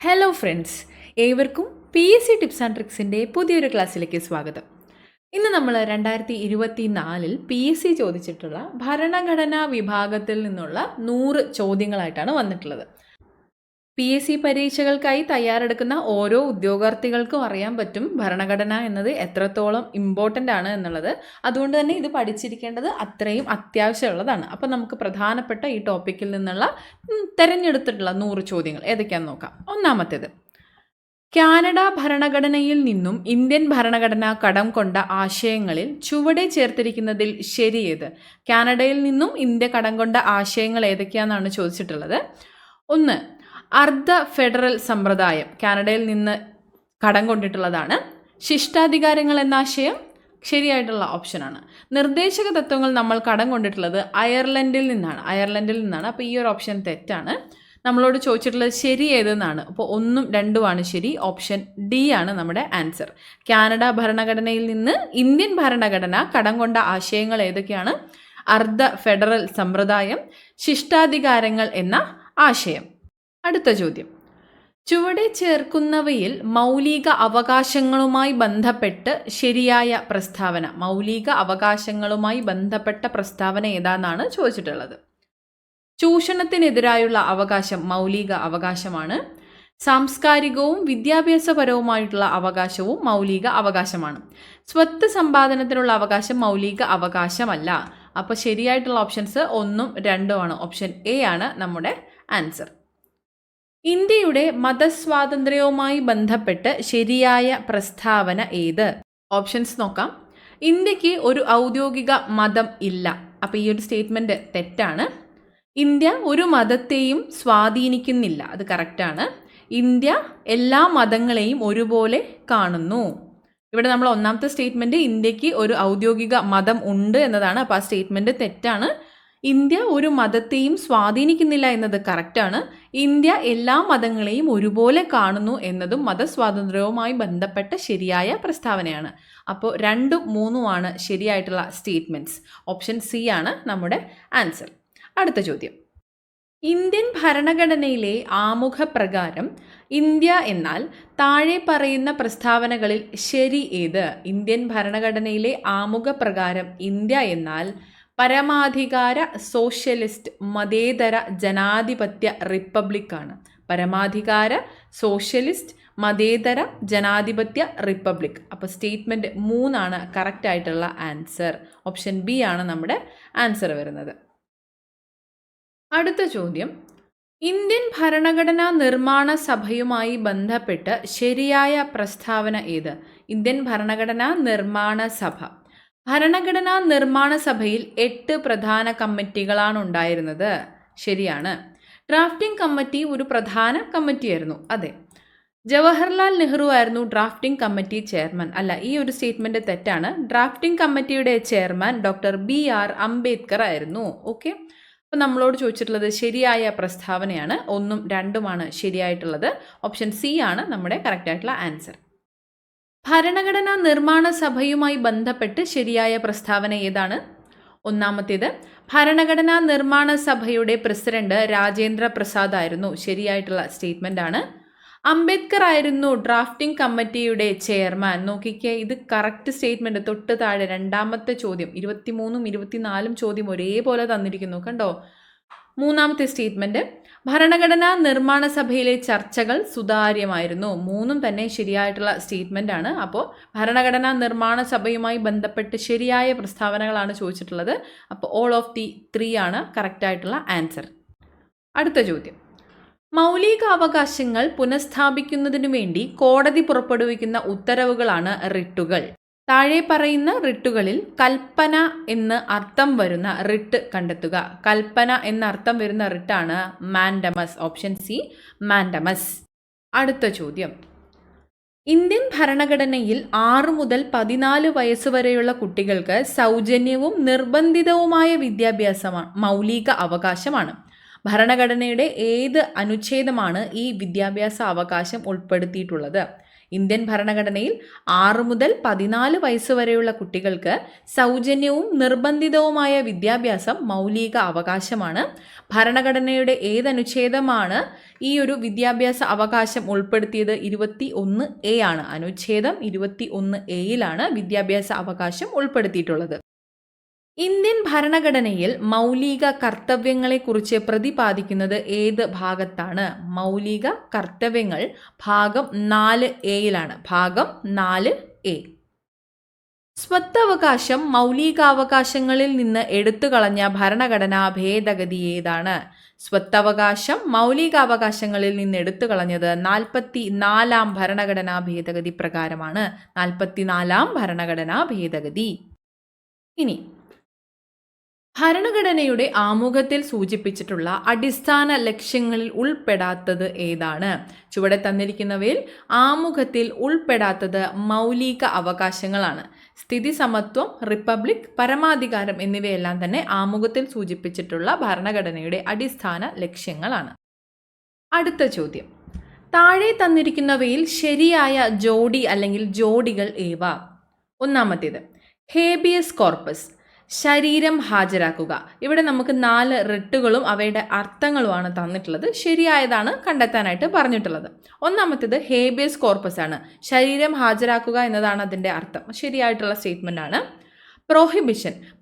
Hello friends, ഏവർക്കും PSC tips and ട്രിക്സിൻ്റെ പുതിയൊരു ക്ലാസ്സിലേക്ക് സ്വാഗതം. ഇന്ന് നമ്മൾ 2024 PSC ചോദിച്ചിട്ടുള്ള ഭരണഘടനാ വിഭാഗത്തിൽ നിന്നുള്ള 100 ചോദ്യങ്ങളായിട്ടാണ് വന്നിട്ടുള്ളത്. PSC പരീക്ഷകൾക്കായി തയ്യാറെടുക്കുന്ന ഓരോ ഉദ്യോഗാർത്ഥികൾക്കും അറിയാൻ പറ്റും ഭരണഘടന എന്നത് എത്രത്തോളം ഇമ്പോർട്ടൻ്റ് ആണ് എന്നുള്ളത്. അതുകൊണ്ട് തന്നെ ഇത് പഠിച്ചിരിക്കേണ്ടത് അത്രയും അത്യാവശ്യമുള്ളതാണ്. അപ്പോൾ നമുക്ക് പ്രധാനപ്പെട്ട ഈ ടോപ്പിക്കിൽ നിന്നുള്ള തിരഞ്ഞെടുത്തിട്ടുള്ള 100 ചോദ്യങ്ങൾ ഏതൊക്കെയാണെന്ന് നോക്കാം. ഒന്നാമത്തേത്, കാനഡ ഭരണഘടനയിൽ നിന്നും ഇന്ത്യൻ ഭരണഘടന കടം കൊണ്ട ആശയങ്ങളിൽ ചുവടെ ചേർത്തിരിക്കുന്നതിൽ ശരിയേത്? കാനഡയിൽ നിന്നും ഇന്ത്യ കടം കൊണ്ട ആശയങ്ങൾ ഏതൊക്കെയാണെന്നാണ് ചോദിച്ചിട്ടുള്ളത്. ഒന്ന്, അർദ്ധ ഫെഡറൽ സമ്പ്രദായം കാനഡയിൽ നിന്ന് കടം കൊണ്ടിട്ടുള്ളതാണ്. ശിഷ്ടാധികാരങ്ങൾ എന്ന ആശയം ശരിയായിട്ടുള്ള ഓപ്ഷനാണ്. നിർദ്ദേശക തത്വങ്ങൾ നമ്മൾ കടം കൊണ്ടിട്ടുള്ളത് അയർലൻഡിൽ നിന്നാണ്. അപ്പോൾ ഈ ഒരു ഓപ്ഷൻ തെറ്റാണ്. നമ്മളോട് ചോദിച്ചിട്ടുള്ളത് ശരി ഏതെന്നാണ്. അപ്പോൾ 1ഉം 2ഉമാണ് ശരി. ഓപ്ഷൻ ഡി ആണ് നമ്മുടെ ആൻസർ. കാനഡ ഭരണഘടനയിൽ നിന്ന് ഇന്ത്യൻ ഭരണഘടന കടം കൊണ്ട ആശയങ്ങൾ ഏതൊക്കെയാണ്? അർദ്ധ ഫെഡറൽ സമ്പ്രദായം, ശിഷ്ടാധികാരങ്ങൾ എന്ന ആശയം. അടുത്ത ചോദ്യം, ചുവടെ ചേർക്കുന്നവയിൽ മൗലിക അവകാശങ്ങളുമായി ബന്ധപ്പെട്ട് ശരിയായ പ്രസ്താവന. മൗലിക അവകാശങ്ങളുമായി ബന്ധപ്പെട്ട പ്രസ്താവന ഏതാണെന്നാണ് ചോദിച്ചിട്ടുള്ളത്. ചൂഷണത്തിനെതിരായുള്ള അവകാശം മൗലിക അവകാശമാണ്. സാംസ്കാരികവും വിദ്യാഭ്യാസപരവുമായിട്ടുള്ള അവകാശവും മൗലിക അവകാശമാണ്. സ്വത്ത് സമ്പാദനത്തിനുള്ള അവകാശം മൗലിക അവകാശമല്ല. അപ്പോൾ ശരിയായിട്ടുള്ള ഓപ്ഷൻസ് 1ഉം 2ഉമാണ്. ഓപ്ഷൻ എ ആണ് നമ്മുടെ ആൻസർ. ഇന്ത്യയുടെ മതസ്വാതന്ത്ര്യവുമായി ബന്ധപ്പെട്ട് ശരിയായ പ്രസ്താവന ഏത്? ഓപ്ഷൻസ് നോക്കാം. ഇന്ത്യക്ക് ഒരു ഔദ്യോഗിക മതം ഇല്ല. അപ്പോൾ ഈ ഒരു സ്റ്റേറ്റ്മെൻറ്റ് തെറ്റാണ്. ഇന്ത്യ ഒരു മതത്തെയും സ്വാധീനിക്കുന്നില്ല, അത് കറക്റ്റാണ്. ഇന്ത്യ എല്ലാ മതങ്ങളെയും ഒരുപോലെ കാണുന്നു. ഇവിടെ നമ്മൾ ഒന്നാമത്തെ സ്റ്റേറ്റ്മെൻറ്റ് ഇന്ത്യക്ക് ഒരു ഔദ്യോഗിക മതം ഉണ്ട് എന്നതാണ്. അപ്പോൾ ആ സ്റ്റേറ്റ്മെൻറ്റ് തെറ്റാണ്. ഇന്ത്യ ഒരു മതത്തെയും സ്വാധീനിക്കുന്നില്ല എന്നത് കറക്റ്റാണ്. ഇന്ത്യ എല്ലാ മതങ്ങളെയും ഒരുപോലെ കാണുന്നു എന്നതും മതസ്വാതന്ത്ര്യവുമായി ബന്ധപ്പെട്ട ശരിയായ പ്രസ്താവനയാണ്. അപ്പോൾ 2ഉം 3ഉമാണ് ശരിയായിട്ടുള്ള സ്റ്റേറ്റ്മെൻറ്റ്സ്. ഓപ്ഷൻ സി ആണ് നമ്മുടെ ആൻസർ. അടുത്ത ചോദ്യം, ഇന്ത്യൻ ഭരണഘടനയിലെ ആമുഖപ്രകാരം ഇന്ത്യ എന്നാൽ താഴെ പറയുന്ന പ്രസ്താവനകളിൽ ശരി ഏത്? ഇന്ത്യൻ ഭരണഘടനയിലെ ആമുഖപ്രകാരം ഇന്ത്യ എന്നാൽ പരമാധികാര സോഷ്യലിസ്റ്റ് മതേതര ജനാധിപത്യ റിപ്പബ്ലിക്കാണ്. പരമാധികാര സോഷ്യലിസ്റ്റ് മതേതര ജനാധിപത്യ റിപ്പബ്ലിക്. അപ്പോൾ സ്റ്റേറ്റ്മെൻറ്റ് 3ആണ് കറക്റ്റായിട്ടുള്ള ആൻസർ. ഓപ്ഷൻ ബി ആണ് നമ്മുടെ ആൻസർ വരുന്നത്. അടുത്ത ചോദ്യം, ഇന്ത്യൻ ഭരണഘടനാ നിർമ്മാണ സഭയുമായി ബന്ധപ്പെട്ട് ശരിയായ പ്രസ്താവന ഏത്? ഇന്ത്യൻ ഭരണഘടനാ നിർമ്മാണ സഭ. ഭരണഘടനാ നിർമ്മാണ സഭയിൽ 8 പ്രധാന കമ്മിറ്റികളാണ് ഉണ്ടായിരുന്നത്. ശരിയാണ്. ഡ്രാഫ്റ്റിംഗ് കമ്മിറ്റി ഒരു പ്രധാന കമ്മിറ്റിയായിരുന്നു. അതെ. ജവഹർലാൽ നെഹ്റു ആയിരുന്നു ഡ്രാഫ്റ്റിംഗ് കമ്മിറ്റി ചെയർമാൻ. അല്ല, ഈ ഒരു സ്റ്റേറ്റ്മെൻറ്റ് തെറ്റാണ്. ഡ്രാഫ്റ്റിംഗ് കമ്മിറ്റിയുടെ ചെയർമാൻ ഡോക്ടർ BR അംബേദ്കർ ആയിരുന്നു. ഓക്കെ. അപ്പോൾ നമ്മളോട് ചോദിച്ചിട്ടുള്ളത് ശരിയായ പ്രസ്താവനയാണ്. 1ഉം 2ഉമാണ് ശരിയായിട്ടുള്ളത്. ഓപ്ഷൻ സി ആണ് നമ്മുടെ കറക്റ്റായിട്ടുള്ള ആൻസർ. ഭരണഘടനാ നിർമ്മാണ സഭയുമായി ബന്ധപ്പെട്ട് ശരിയായ പ്രസ്താവന ഏതാണ്? ഒന്നാമത്തേത്, ഭരണഘടനാ നിർമ്മാണ സഭയുടെ പ്രസിഡന്റ് രാജേന്ദ്ര പ്രസാദ് ആയിരുന്നു. ശരിയായിട്ടുള്ള സ്റ്റേറ്റ്മെൻ്റ് ആണ്. അംബേദ്കർ ആയിരുന്നു ഡ്രാഫ്റ്റിംഗ് കമ്മിറ്റിയുടെ ചെയർമാൻ. നോക്കിക്കേ, ഇത് കറക്റ്റ് സ്റ്റേറ്റ്മെൻറ്റ്. തൊട്ട് താഴെ രണ്ടാമത്തെ ചോദ്യം 23ഉം 24ഉം ചോദ്യം ഒരേപോലെ തന്നിരിക്കുന്നു. കണ്ടോ? മൂന്നാമത്തെ സ്റ്റേറ്റ്മെൻറ്റ്, ഭരണഘടനാ നിർമ്മാണ സഭയിലെ ചർച്ചകൾ സുതാര്യമായിരുന്നു. 3ഉം തന്നെ ശരിയായിട്ടുള്ള സ്റ്റേറ്റ്മെൻ്റ് ആണ്. അപ്പോൾ ഭരണഘടനാ നിർമ്മാണ സഭയുമായി ബന്ധപ്പെട്ട് ശരിയായ പ്രസ്താവനകളാണ് ചോദിച്ചിട്ടുള്ളത്. അപ്പോൾ ഓൾ ഓഫ് ദി 3 ആണ് കറക്റ്റായിട്ടുള്ള ആൻസർ. അടുത്ത ചോദ്യം, മൗലിക അവകാശങ്ങൾ പുനഃസ്ഥാപിക്കുന്നതിനു വേണ്ടി കോടതി പുറപ്പെടുവിക്കുന്ന ഉത്തരവുകളാണ് റിട്ടുകൾ. താഴെ പറയുന്ന റിട്ടുകളിൽ കൽപ്പന എന്ന് അർത്ഥം വരുന്ന റിട്ട് കണ്ടെത്തുക. കൽപ്പന എന്ന അർത്ഥം വരുന്ന റിട്ടാണ് മാൻഡമസ്. Option C mandamus. അടുത്ത ചോദ്യം, ഇന്ത്യൻ ഭരണഘടനയിൽ 6 മുതൽ 14 വയസ്സുവരെയുള്ള കുട്ടികൾക്ക് സൗജന്യവും നിർബന്ധിതവുമായ വിദ്യാഭ്യാസമാണ് മൗലിക അവകാശമാണ്. ഭരണഘടനയുടെ ഏത് അനുച്ഛേദമാണ് ഈ വിദ്യാഭ്യാസ അവകാശം ഉൾപ്പെടുത്തിയിട്ടുള്ളത്? ഇന്ത്യൻ ഭരണഘടനയിൽ 6 മുതൽ 14 വയസ്സ് വരെയുള്ള കുട്ടികൾക്ക് സൗജന്യവും നിർബന്ധിതവുമായ വിദ്യാഭ്യാസം മൗലിക അവകാശമാണ്. ഭരണഘടനയുടെ ഏതനുച്ഛേദമാണ് ഈ ഒരു വിദ്യാഭ്യാസ അവകാശം ഉൾപ്പെടുത്തിയത്? 21A ആണ്. അനുച്ഛേദം 21Aയിലാണ് വിദ്യാഭ്യാസ അവകാശം ഉൾപ്പെടുത്തിയിട്ടുള്ളത്. ഇന്ത്യൻ ഭരണഘടനയിൽ മൗലിക കർത്തവ്യങ്ങളെക്കുറിച്ച് പ്രതിപാദിക്കുന്നത് ഏത് ഭാഗത്താണ്? മൗലിക കർത്തവ്യങ്ങൾ ഭാഗം 4Aയിലാണ്. ഭാഗം 4A. സ്വത്തവകാശം മൗലികാവകാശങ്ങളിൽ നിന്ന് എടുത്തുകളഞ്ഞ ഭരണഘടനാ ഭേദഗതി ഏതാണ്? സ്വത്തവകാശം മൗലികാവകാശങ്ങളിൽ നിന്ന് എടുത്തുകളഞ്ഞത് 44-ാം ഭരണഘടനാ ഭേദഗതി പ്രകാരമാണ്. 44-ാം ഭരണഘടനാ ഭേദഗതി. ഇനി ഭരണഘടനയുടെ ആമുഖത്തിൽ സൂചിപ്പിച്ചിട്ടുള്ള അടിസ്ഥാന ലക്ഷ്യങ്ങളിൽ ഉൾപ്പെടാത്തത് ഏതാണ്? ചുവടെ തന്നിരിക്കുന്നവയിൽ ആമുഖത്തിൽ ഉൾപ്പെടാത്തത് മൗലിക അവകാശങ്ങളാണ്. സ്ഥിതി സമത്വം, റിപ്പബ്ലിക്, പരമാധികാരം എന്നിവയെല്ലാം തന്നെ ആമുഖത്തിൽ സൂചിപ്പിച്ചിട്ടുള്ള ഭരണഘടനയുടെ അടിസ്ഥാന ലക്ഷ്യങ്ങളാണ്. അടുത്ത ചോദ്യം, താഴെ തന്നിരിക്കുന്നവയിൽ ശരിയായ ജോഡി അല്ലെങ്കിൽ ജോഡികൾ ഏവ? ഒന്നാമത്തേത് ഹേബിയസ് കോർപ്പസ്, ശരീരം ഹാജരാക്കുക. ഇവിടെ നമുക്ക് 4 റിട്ടുകളും അവയുടെ അർത്ഥങ്ങളുമാണ് തന്നിട്ടുള്ളത്. ശരിയായതാണ് കണ്ടെത്താനായിട്ട് പറഞ്ഞിട്ടുള്ളത്. ഒന്നാമത്തേത് ഹേബിയസ് കോർപ്പസ് ആണ്. ശരീരം ഹാജരാക്കുക എന്നതാണ് അതിൻ്റെ അർത്ഥം. ശരിയായിട്ടുള്ള സ്റ്റേറ്റ്മെൻ്റ് ആണ്.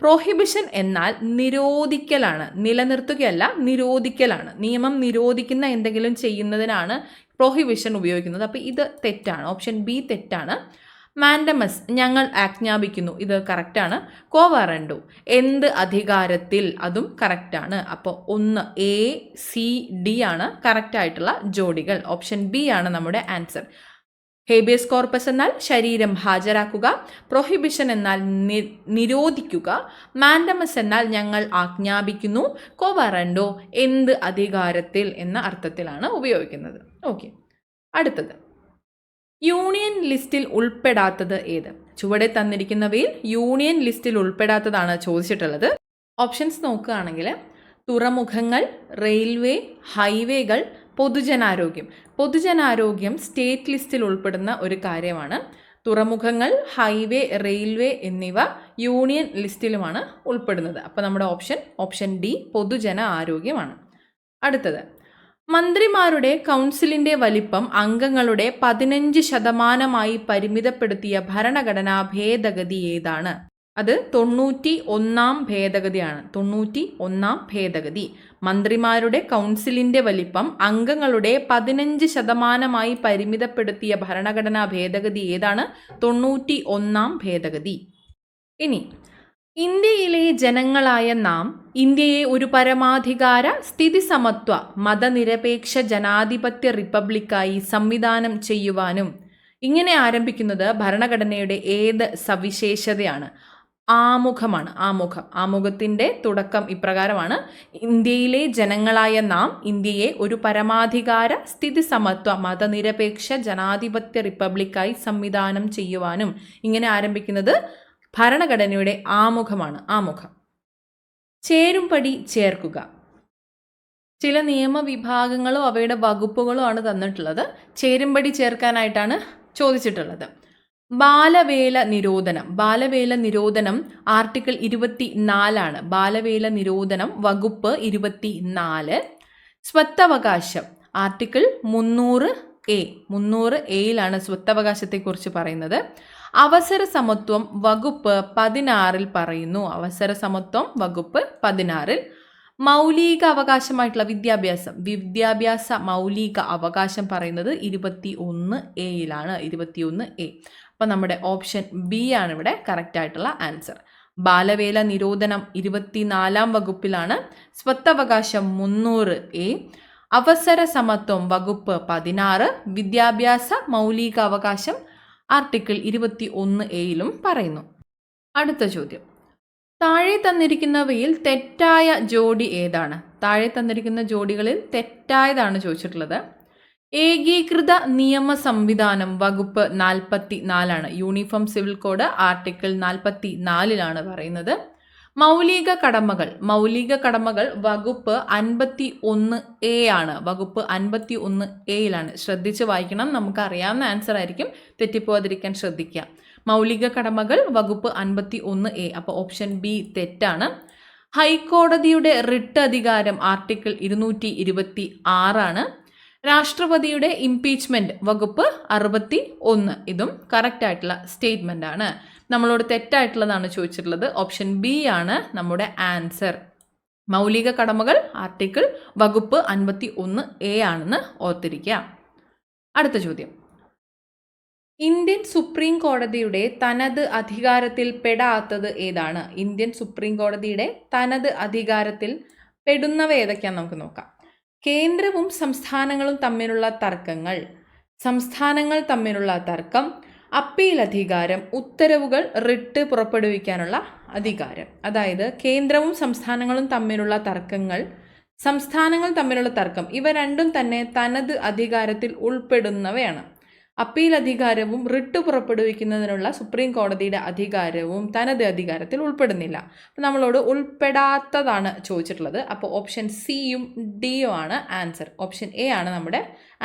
പ്രോഹിബിഷൻ എന്നാൽ നിരോധിക്കലാണ്. നിലനിർത്തുകയല്ല, നിരോധിക്കലാണ്. നിയമം നിരോധിക്കുന്ന എന്തെങ്കിലും ചെയ്യുന്നതിനാണ് പ്രോഹിബിഷൻ ഉപയോഗിക്കുന്നത്. അപ്പോൾ ഇത് തെറ്റാണ്. ഓപ്ഷൻ ബി തെറ്റാണ്. മാൻഡമസ്, ഞങ്ങൾ ആജ്ഞാപിക്കുന്നു. ഇത് കറക്റ്റാണ്. കോവറൻഡു, എന്ത് അധികാരത്തിൽ, അതും കറക്റ്റാണ്. അപ്പോൾ 1 A, C, D ആണ് കറക്റ്റായിട്ടുള്ള ജോഡികൾ. ഓപ്ഷൻ ബി ആണ് നമ്മുടെ ആൻസർ. ഹേബിയസ് കോർപ്പസ് എന്നാൽ ശരീരം ഹാജരാക്കുക, പ്രൊഹിബിഷൻ എന്നാൽ നിരോധിക്കുക, മാൻഡമസ് എന്നാൽ ഞങ്ങൾ ആജ്ഞാപിക്കുന്നു, കോവറൻഡോ എന്ത് അധികാരത്തിൽ എന്ന അർത്ഥത്തിലാണ് ഉപയോഗിക്കുന്നത്. ഓക്കെ, അടുത്തത് യൂണിയൻ ലിസ്റ്റിൽ ഉൾപ്പെടാത്തത് ഏത്? ചുവടെ തന്നിരിക്കുന്നവയിൽ യൂണിയൻ ലിസ്റ്റിൽ ഉൾപ്പെടാത്തതാണ് ചോദിച്ചിട്ടുള്ളത്. ഓപ്ഷൻസ് നോക്കുകയാണെങ്കിൽ തുറമുഖങ്ങൾ, റെയിൽവേ, ഹൈവേകൾ, പൊതുജനാരോഗ്യം. പൊതുജനാരോഗ്യം സ്റ്റേറ്റ് ലിസ്റ്റിൽ ഉൾപ്പെടുന്ന ഒരു കാര്യമാണ്. തുറമുഖങ്ങൾ, ഹൈവേ, റെയിൽവേ എന്നിവ യൂണിയൻ ലിസ്റ്റിലുമാണ് ഉൾപ്പെടുന്നത്. അപ്പോൾ നമ്മുടെ ഓപ്ഷൻ ഡി പൊതുജന ആരോഗ്യമാണ്. അടുത്തത് മന്ത്രിമാരുടെ കൗൺസിലിൻ്റെ വലിപ്പം അംഗങ്ങളുടെ 15% പരിമിതപ്പെടുത്തിയ ഭരണഘടനാ ഭേദഗതി ഏതാണ്? അത് 91-ാം ഭേദഗതിയാണ്. 91-ാം ഭേദഗതി. മന്ത്രിമാരുടെ കൗൺസിലിൻ്റെ വലിപ്പം അംഗങ്ങളുടെ 15% പരിമിതപ്പെടുത്തിയ ഭരണഘടനാ ഭേദഗതി ഏതാണ്? 91-ാം ഭേദഗതി. ഇനി ഇന്ത്യയിലെ ജനങ്ങളായ നാം ഇന്ത്യയെ ഒരു പരമാധികാര, സ്ഥിതിസമത്വ, മതനിരപേക്ഷ ജനാധിപത്യ റിപ്പബ്ലിക്കായി സംവിധാനം ചെയ്യുവാനും. ഇങ്ങനെ ആരംഭിക്കുന്നത് ഭരണഘടനയുടെ ഏത് സവിശേഷതയാണ്? ആമുഖമാണ്. ആമുഖത്തിൻ്റെ തുടക്കം ഇപ്രകാരമാണ്: ഇന്ത്യയിലെ ജനങ്ങളായ നാം ഇന്ത്യയെ ഒരു പരമാധികാര, സ്ഥിതിസമത്വ, മതനിരപേക്ഷ ജനാധിപത്യ റിപ്പബ്ലിക്കായി സംവിധാനം ചെയ്യുവാനും. ഇങ്ങനെ ആരംഭിക്കുന്നത് ഭരണഘടനയുടെ ആമുഖമാണ്. ചേരുംപടി ചേർക്കുക. ചില നിയമവിഭാഗങ്ങളും അവയുടെ വകുപ്പുകളും ആണ് തന്നിട്ടുള്ളത്. ചേരുംപടി ചേർക്കാനായിട്ടാണ് ചോദിച്ചിട്ടുള്ളത്. ബാലവേല നിരോധനം ആർട്ടിക്കിൾ 24 ബാലവേല നിരോധനം വകുപ്പ് 24. സ്വത്തവകാശം ആർട്ടിക്കിൾ 300A സ്വത്തവകാശത്തെക്കുറിച്ച് പറയുന്നത്. അവസര സമത്വം വകുപ്പ് 16 പറയുന്നു. അവസര സമത്വം വകുപ്പ് 16. മൗലിക അവകാശമായിട്ടുള്ള വിദ്യാഭ്യാസ മൗലിക അവകാശം പറയുന്നത് 21A 21A. അപ്പം നമ്മുടെ ഓപ്ഷൻ ബി ആണ് ഇവിടെ കറക്റ്റ് ആയിട്ടുള്ള ആൻസർ. ബാലവേല നിരോധനം 24-ാം വകുപ്പിലാണ്. സ്വത്തവകാശം 300A. അവസര സമത്വം വകുപ്പ് 16. വിദ്യാഭ്യാസ മൗലിക അവകാശം ആർട്ടിക്കിൾ 21A പറയുന്നു. അടുത്ത ചോദ്യം, താഴെ തന്നിരിക്കുന്നവയിൽ തെറ്റായ ജോഡി ഏതാണ്? താഴെ തന്നിരിക്കുന്ന ജോഡികളിൽ തെറ്റായതാണ് ചോദിച്ചിട്ടുള്ളത്. ഏകീകൃത നിയമ സംവിധാനം വകുപ്പ് 44 യൂണിഫോം സിവിൽ കോഡ് ആർട്ടിക്കിൾ 44 പറയുന്നത്. മൗലിക കടമകൾ വകുപ്പ് 51A ആണ്. വകുപ്പ് 51A ശ്രദ്ധിച്ച് വായിക്കണം. നമുക്ക് അറിയാവുന്ന ആൻസർ ആയിരിക്കും, തെറ്റിപ്പോവാതിരിക്കാൻ ശ്രദ്ധിക്കുക. മൗലിക കടമകൾ വകുപ്പ് 51A. അപ്പോൾ ഓപ്ഷൻ ബി തെറ്റാണ്. ഹൈക്കോടതിയുടെ റിട്ട് അധികാരം ആർട്ടിക്കിൾ 226 ആണ്. രാഷ്ട്രപതിയുടെ ഇംപീച്ച്മെന്റ് വകുപ്പ് 61. ഇതും കറക്റ്റ് ആയിട്ടുള്ള സ്റ്റേറ്റ്മെന്റ് ആണ്. നമ്മളോട് തെറ്റായിട്ടുള്ളതാണ് ചോദിച്ചിട്ടുള്ളത്. ഓപ്ഷൻ ബി ആണ് നമ്മുടെ ആൻസർ. മൗലിക കടമകൾ ആർട്ടിക്കിൾ വകുപ്പ് 51A ആണെന്ന് ഓർത്തിരിക്കുക. അടുത്ത ചോദ്യം, ഇന്ത്യൻ സുപ്രീം കോടതിയുടെ തനത് അധികാരത്തിൽ പെടാത്തത് ഏതാണ്? ഇന്ത്യൻ സുപ്രീം കോടതിയുടെ തനത് അധികാരത്തിൽ പെടുന്നവ ഏതൊക്കെയാണെന്ന് നമുക്ക് നോക്കാം. കേന്ദ്രവും സംസ്ഥാനങ്ങളും തമ്മിലുള്ള തർക്കങ്ങൾ, സംസ്ഥാനങ്ങൾ തമ്മിലുള്ള തർക്കം, അപ്പീൽ അധികാരം, ഉത്തരവുകൾ, റിട്ട് പുറപ്പെടുവിക്കാനുള്ള അധികാരം. അതായത് കേന്ദ്രവും സംസ്ഥാനങ്ങളും തമ്മിലുള്ള തർക്കങ്ങൾ, സംസ്ഥാനങ്ങൾ തമ്മിലുള്ള തർക്കം, ഇവ രണ്ടും തന്നെ തനത് അധികാരത്തിൽ ഉൾപ്പെടുന്നവയാണ്. അപ്പീൽ അധികാരവും റിട്ട് പുറപ്പെടുവിക്കുന്നതിനുള്ള സുപ്രീം കോടതിയുടെ അധികാരവും തനത് അധികാരത്തിൽ ഉൾപ്പെടുന്നില്ല. അപ്പം നമ്മളോട് ഉൾപ്പെടാത്തതാണ് ചോദിച്ചിട്ടുള്ളത്. അപ്പോൾ ഓപ്ഷൻ സിയും ഡിയും ആണ് ആൻസർ. ഓപ്ഷൻ എ ആണ് നമ്മുടെ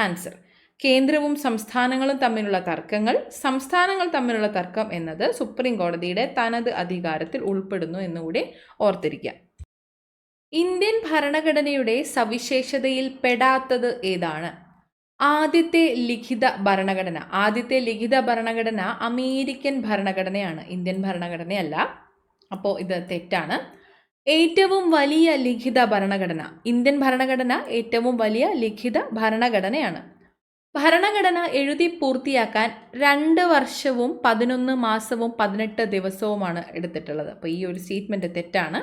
ആൻസർ. കേന്ദ്രവും സംസ്ഥാനങ്ങളും തമ്മിലുള്ള തർക്കങ്ങൾ, സംസ്ഥാനങ്ങൾ തമ്മിലുള്ള തർക്കം എന്നത് സുപ്രീം കോടതിയുടെ തനത് അധികാരത്തിൽ ഉൾപ്പെടുന്നു എന്നുകൂടി ഓർത്തിരിക്കുക. ഇന്ത്യൻ ഭരണഘടനയുടെ സവിശേഷതയിൽ പെടാത്തത് ഏതാണ്? ആദ്യത്തെ ലിഖിത ഭരണഘടന അമേരിക്കൻ ഭരണഘടനയാണ്, ഇന്ത്യൻ ഭരണഘടനയല്ല. അപ്പോൾ ഇത് തെറ്റാണ്. ഏറ്റവും വലിയ ലിഖിത ഭരണഘടന, ഇന്ത്യൻ ഭരണഘടന ഏറ്റവും വലിയ ലിഖിത ഭരണഘടനയാണ്. ഭരണഘടന എഴുതി പൂർത്തിയാക്കാൻ 2 വർഷവും 11 മാസവും 18 ദിവസവുമാണ് എടുത്തിട്ടുള്ളത്. അപ്പോൾ ഈ ഒരു സ്റ്റേറ്റ്മെൻറ്റ് തെറ്റാണ്.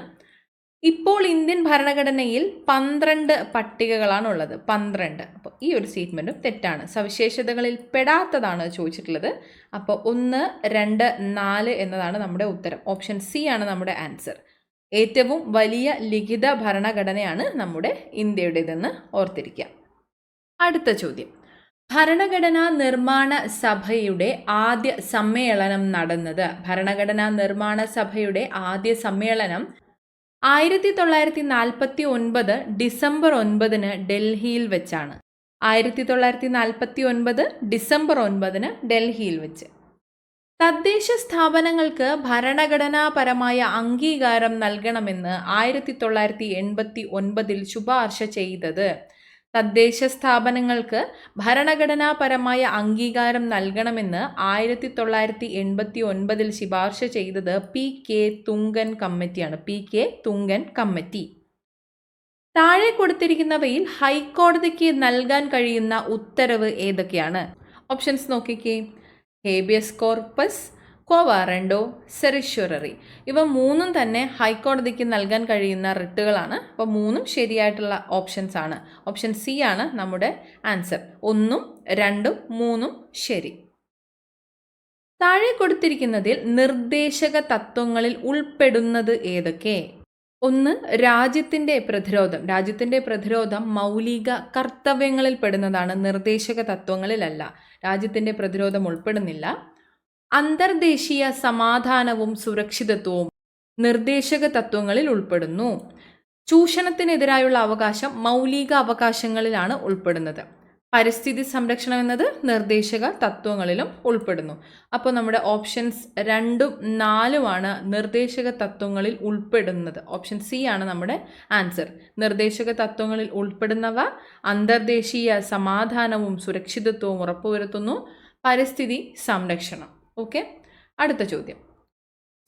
ഇപ്പോൾ ഇന്ത്യൻ ഭരണഘടനയിൽ 12 പട്ടികകളാണ് ഉള്ളത്, 12. അപ്പോൾ ഈ ഒരു സ്റ്റേറ്റ്മെൻറ്റും തെറ്റാണ്. സവിശേഷതകളിൽ പെടാത്തതാണ് ചോദിച്ചിട്ടുള്ളത്. അപ്പോൾ 1, 2, 4 എന്നതാണ് നമ്മുടെ ഉത്തരം. ഓപ്ഷൻ സി ആണ് നമ്മുടെ ആൻസർ. ഏറ്റവും വലിയ ലിഖിത ഭരണഘടനയാണ് നമ്മുടെ ഇന്ത്യയുടേതെന്ന് ഓർത്തിരിക്കുക. അടുത്ത ചോദ്യം, ഭരണഘടനാ നിർമ്മാണ സഭയുടെ ആദ്യ സമ്മേളനം നടന്നത്? ഭരണഘടനാ നിർമ്മാണ സഭയുടെ ആദ്യ സമ്മേളനം 1949 ഡിസംബർ 9 ഡൽഹിയിൽ വെച്ചാണ്. 1949 ഡിസംബർ 9 ഡൽഹിയിൽ വെച്ച്. തദ്ദേശ സ്ഥാപനങ്ങൾക്ക് ഭരണഘടനാപരമായ അംഗീകാരം നൽകണമെന്ന് 1989 ശുപാർശ ചെയ്തത്? തദ്ദേശ സ്ഥാപനങ്ങൾക്ക് ഭരണഘടനാപരമായ അംഗീകാരം നൽകണമെന്ന് 1989 ശുപാർശ ചെയ്തത് PK തുങ്കൻ കമ്മിറ്റിയാണ്. PK Thungan committee. താഴെ കൊടുത്തിരിക്കുന്നവയിൽ ഹൈക്കോടതിക്ക് നൽകാൻ കഴിയുന്ന ഉത്തരവ് ഏതൊക്കെയാണ്? ഓപ്ഷൻസ് നോക്കിക്കേ. Habeas corpus, quo warranto, certiorari. ഇവ 3 തന്നെ ഹൈക്കോടതിക്ക് നൽകാൻ കഴിയുന്ന റിട്ടുകളാണ്. അപ്പോൾ 3 ശരിയായിട്ടുള്ള ഓപ്ഷൻസ് ആണ്. ഓപ്ഷൻ സി ആണ് നമ്മുടെ ആൻസർ. 1, 2, 3 ശരി. താഴെ കൊടുത്തിരിക്കുന്നതിൽ നിർദ്ദേശക തത്വങ്ങളിൽ ഉൾപ്പെടുന്നത് ഏതൊക്കെ? 1, രാജ്യത്തിൻ്റെ പ്രതിരോധം മൗലിക കർത്തവ്യങ്ങളിൽ പെടുന്നതാണ്, നിർദ്ദേശക തത്വങ്ങളിലല്ല. രാജ്യത്തിൻ്റെ പ്രതിരോധം ഉൾപ്പെടുന്നില്ല. അന്തർദേശീയ സമാധാനവും സുരക്ഷിതത്വവും നിർദ്ദേശക തത്വങ്ങളിൽ ഉൾപ്പെടുന്നു. ചൂഷണത്തിനെതിരായുള്ള അവകാശം മൗലിക അവകാശങ്ങളിലാണ് ഉൾപ്പെടുന്നത്. പരിസ്ഥിതി സംരക്ഷണം എന്നത് നിർദ്ദേശക തത്വങ്ങളിലും ഉൾപ്പെടുന്നു. അപ്പോൾ നമ്മുടെ ഓപ്ഷൻസ് 2ഉം 4ഉമാണ് നിർദ്ദേശക തത്വങ്ങളിൽ ഉൾപ്പെടുന്നത്. ഓപ്ഷൻ സി ആണ് നമ്മുടെ ആൻസർ. നിർദ്ദേശക തത്വങ്ങളിൽ ഉൾപ്പെടുന്നവ അന്തർദേശീയ സമാധാനവും സുരക്ഷിതത്വവും ഉറപ്പുവരുത്തുന്നു, പരിസ്ഥിതി സംരക്ഷണം. ഓക്കെ, അടുത്ത ചോദ്യം,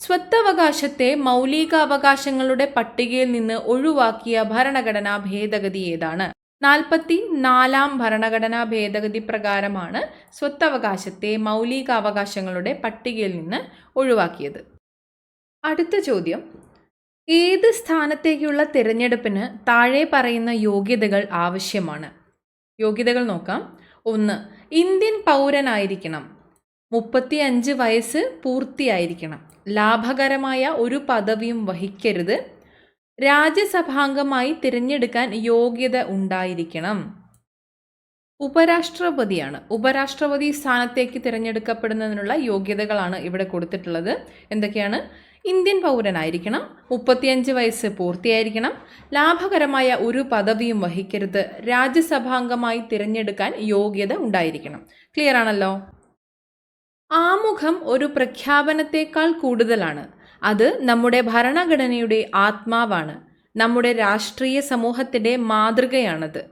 സ്വത്തവകാശത്തെ മൗലികാവകാശങ്ങളുടെ പട്ടികയിൽ നിന്ന് ഒഴിവാക്കിയ ഭരണഘടനാ ഭേദഗതി ഏതാണ്? 44ാം ഭരണഘടനാ ഭേദഗതി പ്രകാരമാണ് സ്വത്തവകാശത്തെ മൗലികാവകാശങ്ങളുടെ പട്ടികയിൽ നിന്ന് ഒഴിവാക്കിയത്. അടുത്ത ചോദ്യം, ഏത് സ്ഥാനത്തേക്കുള്ള തിരഞ്ഞെടുപ്പിന് താഴെ പറയുന്ന യോഗ്യതകൾ ആവശ്യമാണ്? യോഗ്യതകൾ നോക്കാം. 1, ഇന്ത്യൻ പൗരനായിരിക്കണം. 35 വയസ്സ് പൂർത്തിയായിരിക്കണം. ലാഭകരമായ ഒരു പദവിയും വഹിക്കരുത്. രാജ്യസഭാംഗമായി തിരഞ്ഞെടുക്കാൻ യോഗ്യത ഉണ്ടായിരിക്കണം. ഉപരാഷ്ട്രപതി സ്ഥാനത്തേക്ക് തിരഞ്ഞെടുക്കപ്പെടുന്നതിനുള്ള യോഗ്യതകളാണ് ഇവിടെ കൊടുത്തിട്ടുള്ളത്. എന്തൊക്കെയാണ്? ഇന്ത്യൻ പൗരനായിരിക്കണം, 35 വയസ്സ് പൂർത്തിയായിരിക്കണം, ലാഭകരമായ ഒരു പദവിയും വഹിക്കരുത്, രാജ്യസഭാംഗമായി തിരഞ്ഞെടുക്കാൻ യോഗ്യത ഉണ്ടായിരിക്കണം. ക്ലിയർ ആണല്ലോ? ആമുഖം ഒരു പ്രഖ്യാപനത്തേക്കാൾ കൂടുതലാണ്. അത് നമ്മുടെ ഭരണഘടനയുടെ ആത്മാവാണ്. നമ്മുടെ രാഷ്ട്രീയ സമൂഹത്തിൻ്റെ മാതൃകയാണത്.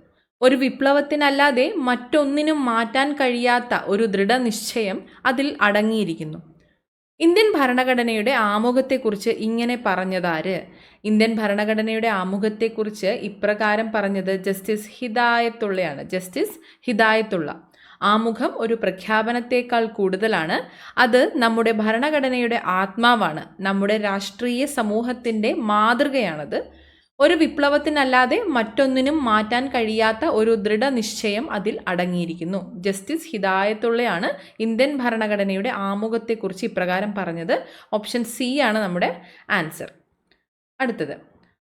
ഒരു വിപ്ലവത്തിനല്ലാതെ മറ്റൊന്നിനും മാറ്റാൻ കഴിയാത്ത ഒരു ദൃഢനിശ്ചയം അതിൽ അടങ്ങിയിരിക്കുന്നു. ഇന്ത്യൻ ഭരണഘടനയുടെ ആമുഖത്തെക്കുറിച്ച് ഇങ്ങനെ പറഞ്ഞതാര്? ഇന്ത്യൻ ഭരണഘടനയുടെ ആമുഖത്തെക്കുറിച്ച് ഇപ്രകാരം പറഞ്ഞത് ജസ്റ്റിസ് ഹിദായത്തുള്ളയാണ്. ജസ്റ്റിസ് ഹിദായത്തുള്ള. ആമുഖം ഒരു പ്രഖ്യാപനത്തേക്കാൾ കൂടുതലാണ്. അത് നമ്മുടെ ഭരണഘടനയുടെ ആത്മാവാണ്. നമ്മുടെ രാഷ്ട്രീയ സമൂഹത്തിൻ്റെ മാതൃകയാണത്. ഒരു വിപ്ലവത്തിനല്ലാതെ മറ്റൊന്നിനും മാറ്റാൻ കഴിയാത്ത ഒരു ദൃഢനിശ്ചയം അതിൽ അടങ്ങിയിരിക്കുന്നു. ജസ്റ്റിസ് ഹിദായത്തുള്ളയാണ് ഇന്ത്യൻ ഭരണഘടനയുടെ ആമുഖത്തെക്കുറിച്ച് ഇപ്രകാരം പറഞ്ഞത്. ഓപ്ഷൻ സി ആണ് നമ്മുടെ ആൻസർ. അടുത്തത്,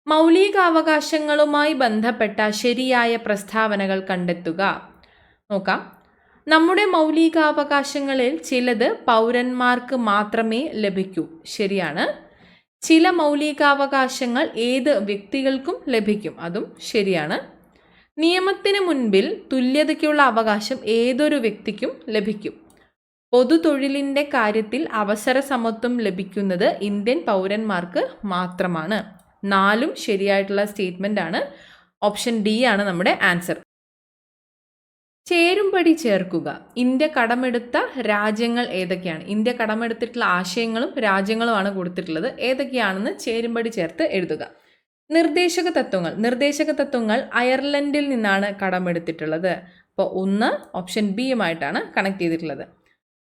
മൗലികാവകാശങ്ങളുമായി ബന്ധപ്പെട്ട ശരിയായ പ്രസ്താവനകൾ കണ്ടെത്തുക. നോക്കാം. നമ്മുടെ മൗലികാവകാശങ്ങളിൽ ചിലത് പൗരന്മാർക്ക് മാത്രമേ ലഭിക്കൂ. ശരിയാണ്. ചില മൗലികാവകാശങ്ങൾ ഏത് വ്യക്തികൾക്കും ലഭിക്കും. അതും ശരിയാണ്. നിയമത്തിന് മുൻപിൽ തുല്യതയ്ക്കുള്ള അവകാശം ഏതൊരു വ്യക്തിക്കും ലഭിക്കും. പൊതുതൊഴിലിൻ്റെ കാര്യത്തിൽ അവസര സമത്വം ലഭിക്കുന്നത് ഇന്ത്യൻ പൗരന്മാർക്ക് മാത്രമാണ്. 4 ശരിയായിട്ടുള്ള സ്റ്റേറ്റ്മെൻ്റ് ആണ്. ഓപ്ഷൻ ഡി ആണ് നമ്മുടെ ആൻസർ. ചേരുംപടി ചേർക്കുക. ഇന്ത്യ കടമെടുത്ത രാജ്യങ്ങൾ ഏതൊക്കെയാണ്? ഇന്ത്യ കടമെടുത്തിട്ടുള്ള ആശയങ്ങളും രാജ്യങ്ങളുമാണ് കൊടുത്തിട്ടുള്ളത്. ഏതൊക്കെയാണെന്ന് ചേരുംപടി ചേർത്ത് എഴുതുക. നിർദ്ദേശക തത്വങ്ങൾ അയർലൻഡിൽ നിന്നാണ് കടമെടുത്തിട്ടുള്ളത്. അപ്പോൾ 1 ഓപ്ഷൻ ബിയുമായിട്ടാണ് കണക്ട് ചെയ്തിട്ടുള്ളത്.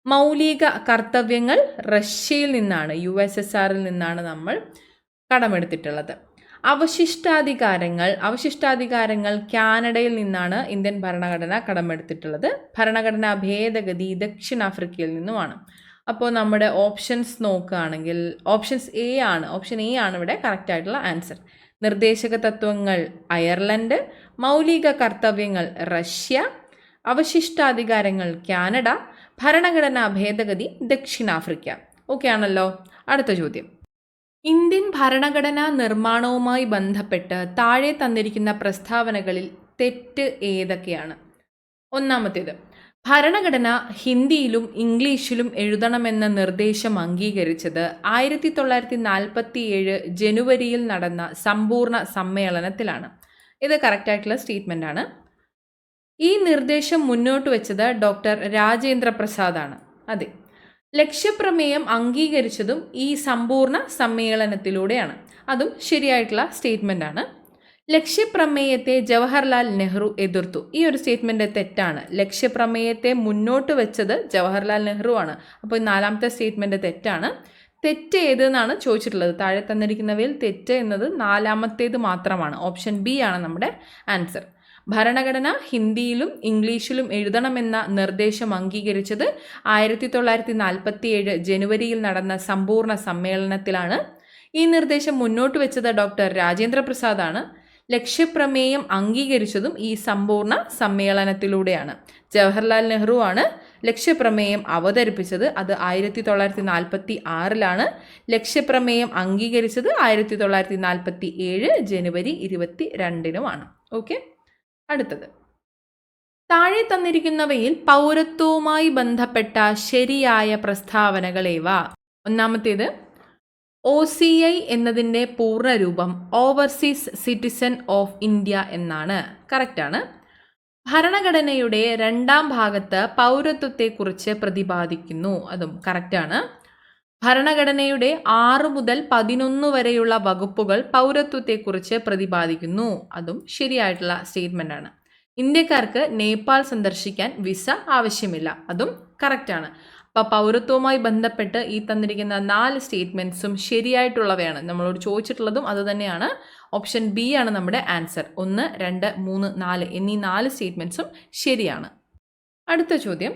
മൗലിക കർത്തവ്യങ്ങൾ റഷ്യയിൽ നിന്നാണ്, USSRൽ നിന്നാണ് നമ്മൾ കടമെടുത്തിട്ടുള്ളത്. അവശിഷ്ടാധികാരങ്ങൾ കാനഡയിൽ നിന്നാണ് ഇന്ത്യൻ ഭരണഘടന കടമെടുത്തിട്ടുള്ളത്. ഭരണഘടനാ ഭേദഗതി ദക്ഷിണാഫ്രിക്കയിൽ നിന്നുമാണ്. അപ്പോൾ നമ്മുടെ ഓപ്ഷൻസ് നോക്കുകയാണെങ്കിൽ ഓപ്ഷൻ എ ആണ് ഇവിടെ കറക്റ്റ് ആയിട്ടുള്ള ആൻസർ. നിർദ്ദേശക തത്വങ്ങൾ അയർലൻഡ്, മൗലിക കർത്തവ്യങ്ങൾ റഷ്യ, അവശിഷ്ടാധികാരങ്ങൾ കാനഡ, ഭരണഘടനാ ഭേദഗതി ദക്ഷിണാഫ്രിക്ക. ഓക്കെ ആണല്ലോ? അടുത്ത ചോദ്യം, ഇന്ത്യൻ ഭരണഘടനാ നിർമ്മാണവുമായി ബന്ധപ്പെട്ട് താഴെ തന്നിരിക്കുന്ന പ്രസ്താവനകളിൽ തെറ്റ് ഏതൊക്കെയാണ്? ഒന്നാമത്തേത്, ഭരണഘടന ഹിന്ദിയിലും ഇംഗ്ലീഷിലും എഴുതണമെന്ന നിർദ്ദേശം അംഗീകരിച്ചത് 1947 ജനുവരിയിൽ നടന്ന സമ്പൂർണ്ണ സമ്മേളനത്തിലാണ്. ഇത് കറക്റ്റായിട്ടുള്ള സ്റ്റേറ്റ്മെൻ്റ് ആണ്. ഈ നിർദ്ദേശം മുന്നോട്ട് വെച്ചത് ഡോക്ടർ രാജേന്ദ്ര പ്രസാദാണ്. അതെ. ലക്ഷ്യപ്രമേയം അംഗീകരിച്ചതും ഈ സമ്പൂർണ്ണ സമ്മേളനത്തിലൂടെയാണ്. അതും ശരിയായിട്ടുള്ള സ്റ്റേറ്റ്മെൻ്റ് ആണ്. ലക്ഷ്യപ്രമേയത്തെ ജവഹർലാൽ നെഹ്റു എതിർത്തു. ഈ ഒരു സ്റ്റേറ്റ്മെൻറ്റ് തെറ്റാണ്. ലക്ഷ്യപ്രമേയത്തെ മുന്നോട്ട് വെച്ചത് ജവഹർലാൽ നെഹ്റു ആണ്. അപ്പോൾ 4ാമത്തെ സ്റ്റേറ്റ്മെൻറ്റ് തെറ്റാണ്. തെറ്റ് ഏതെന്നാണ് ചോദിച്ചിട്ടുള്ളത്. താഴെ തന്നിരിക്കുന്നവയിൽ തെറ്റ് എന്നത് 4ാമത്തേത് മാത്രമാണ്. ഓപ്ഷൻ ബി ആണ് നമ്മുടെ ആൻസർ. ഭരണഘടന ഹിന്ദിയിലും ഇംഗ്ലീഷിലും എഴുതണമെന്ന നിർദ്ദേശം അംഗീകരിച്ചത് 1947 ജനുവരിയിൽ നടന്ന സമ്പൂർണ്ണ സമ്മേളനത്തിലാണ്. ഈ നിർദ്ദേശം മുന്നോട്ട് വെച്ചത് ഡോക്ടർ രാജേന്ദ്ര പ്രസാദാണ്. ലക്ഷ്യപ്രമേയം അംഗീകരിച്ചതും ഈ സമ്പൂർണ്ണ സമ്മേളനത്തിലൂടെയാണ്. ജവഹർലാൽ നെഹ്റു ആണ് ലക്ഷ്യപ്രമേയം അവതരിപ്പിച്ചത്. അത് 1946ലാണ്. ലക്ഷ്യപ്രമേയം അംഗീകരിച്ചത് 1947 ജനുവരി 22-നുമാണ്. ഓക്കെ. അടുത്തത്, താഴെ തന്നിരിക്കുന്നവയിൽ പൗരത്വവുമായി ബന്ധപ്പെട്ട ശരിയായ പ്രസ്താവനകളേവ? ഒന്നാമത്തേത്, OCI എന്നതിൻ്റെ പൂർണ്ണരൂപം ഓവർസീസ് സിറ്റിസൺ ഓഫ് ഇന്ത്യ എന്നാണ്. കറക്റ്റാണ്. ഭരണഘടനയുടെ 2ാം ഭാഗത്ത് പൗരത്വത്തെക്കുറിച്ച് പ്രതിപാദിക്കുന്നു. അതും കറക്റ്റാണ്. ഭരണഘടനയുടെ 6 മുതൽ 11 വരെയുള്ള വകുപ്പുകൾ പൗരത്വത്തെക്കുറിച്ച് പ്രതിപാദിക്കുന്നു. അതും ശരിയായിട്ടുള്ള സ്റ്റേറ്റ്മെൻ്റ് ആണ്. ഇന്ത്യക്കാർക്ക് നേപ്പാൾ സന്ദർശിക്കാൻ വിസ ആവശ്യമില്ല. അതും കറക്റ്റാണ്. അപ്പോൾ പൗരത്വവുമായി ബന്ധപ്പെട്ട് ഈ തന്നിരിക്കുന്ന 4 സ്റ്റേറ്റ്മെൻറ്റ്സും ശരിയായിട്ടുള്ളവയാണ്. നമ്മളോട് ചോദിച്ചിട്ടുള്ളതും അതുതന്നെയാണ്. ഓപ്ഷൻ ബി ആണ് നമ്മുടെ ആൻസർ. 1, 2, 3, 4 എന്നീ 4 സ്റ്റേറ്റ്മെൻറ്റ്സും ശരിയാണ്. അടുത്ത ചോദ്യം,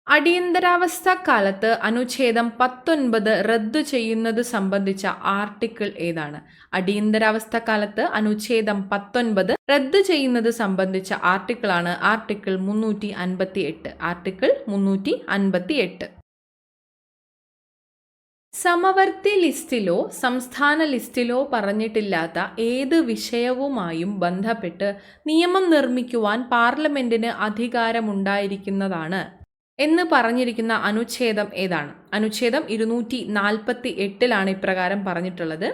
അടിയന്തരാവസ്ഥ കാലത്ത് അനുച്ഛേദം 19 റദ്ദു ചെയ്യുന്നത് സംബന്ധിച്ച ആർട്ടിക്കിൾ ഏതാണ്? അടിയന്തരാവസ്ഥ കാലത്ത് അനുച്ഛേദം 19 റദ്ദു ചെയ്യുന്നത് സംബന്ധിച്ച ആർട്ടിക്കിളാണ് ആർട്ടിക്കിൾ 358. ആർട്ടിക്കിൾ 358. സമവർത്തി ലിസ്റ്റിലോ സംസ്ഥാന ലിസ്റ്റിലോ പറഞ്ഞിട്ടില്ലാത്ത ഏത് വിഷയവുമായും ബന്ധപ്പെട്ട് നിയമം നിർമ്മിക്കുവാൻ പാർലമെന്റിന് അധികാരമുണ്ടായിരിക്കുന്നതാണ് എന്ന് പറഞ്ഞിരിക്കുന്ന അനുച്ഛേദം ഏതാണ്? അനുച്ഛേദം 248 ഇപ്രകാരം പറഞ്ഞിട്ടുള്ളത്.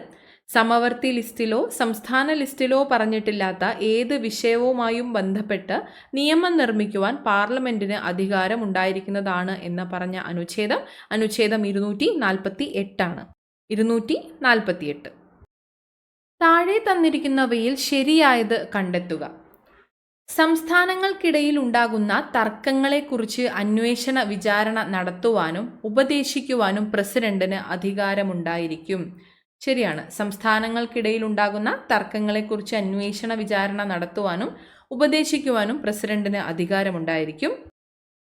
സമവർത്തി ലിസ്റ്റിലോ സംസ്ഥാന ലിസ്റ്റിലോ പറഞ്ഞിട്ടില്ലാത്ത ഏത് വിഷയവുമായും ബന്ധപ്പെട്ട് നിയമം നിർമ്മിക്കുവാൻ പാർലമെന്റിന് അധികാരം ഉണ്ടായിരിക്കുന്നതാണ് എന്ന് പറഞ്ഞ അനുച്ഛേദം 248 248. താഴെ തന്നിരിക്കുന്നവയിൽ ശരിയായത് കണ്ടെത്തുക. സംസ്ഥാനങ്ങൾക്കിടയിൽ ഉണ്ടാകുന്ന തർക്കങ്ങളെക്കുറിച്ച് അന്വേഷണ വിചാരണ നടത്തുവാനും ഉപദേശിക്കുവാനും പ്രസിഡന്റിന് അധികാരമുണ്ടായിരിക്കും. ശരിയാണ്. സംസ്ഥാനങ്ങൾക്കിടയിൽ ഉണ്ടാകുന്ന തർക്കങ്ങളെക്കുറിച്ച് അന്വേഷണ വിചാരണ നടത്തുവാനും ഉപദേശിക്കുവാനും പ്രസിഡന്റിന് അധികാരമുണ്ടായിരിക്കും.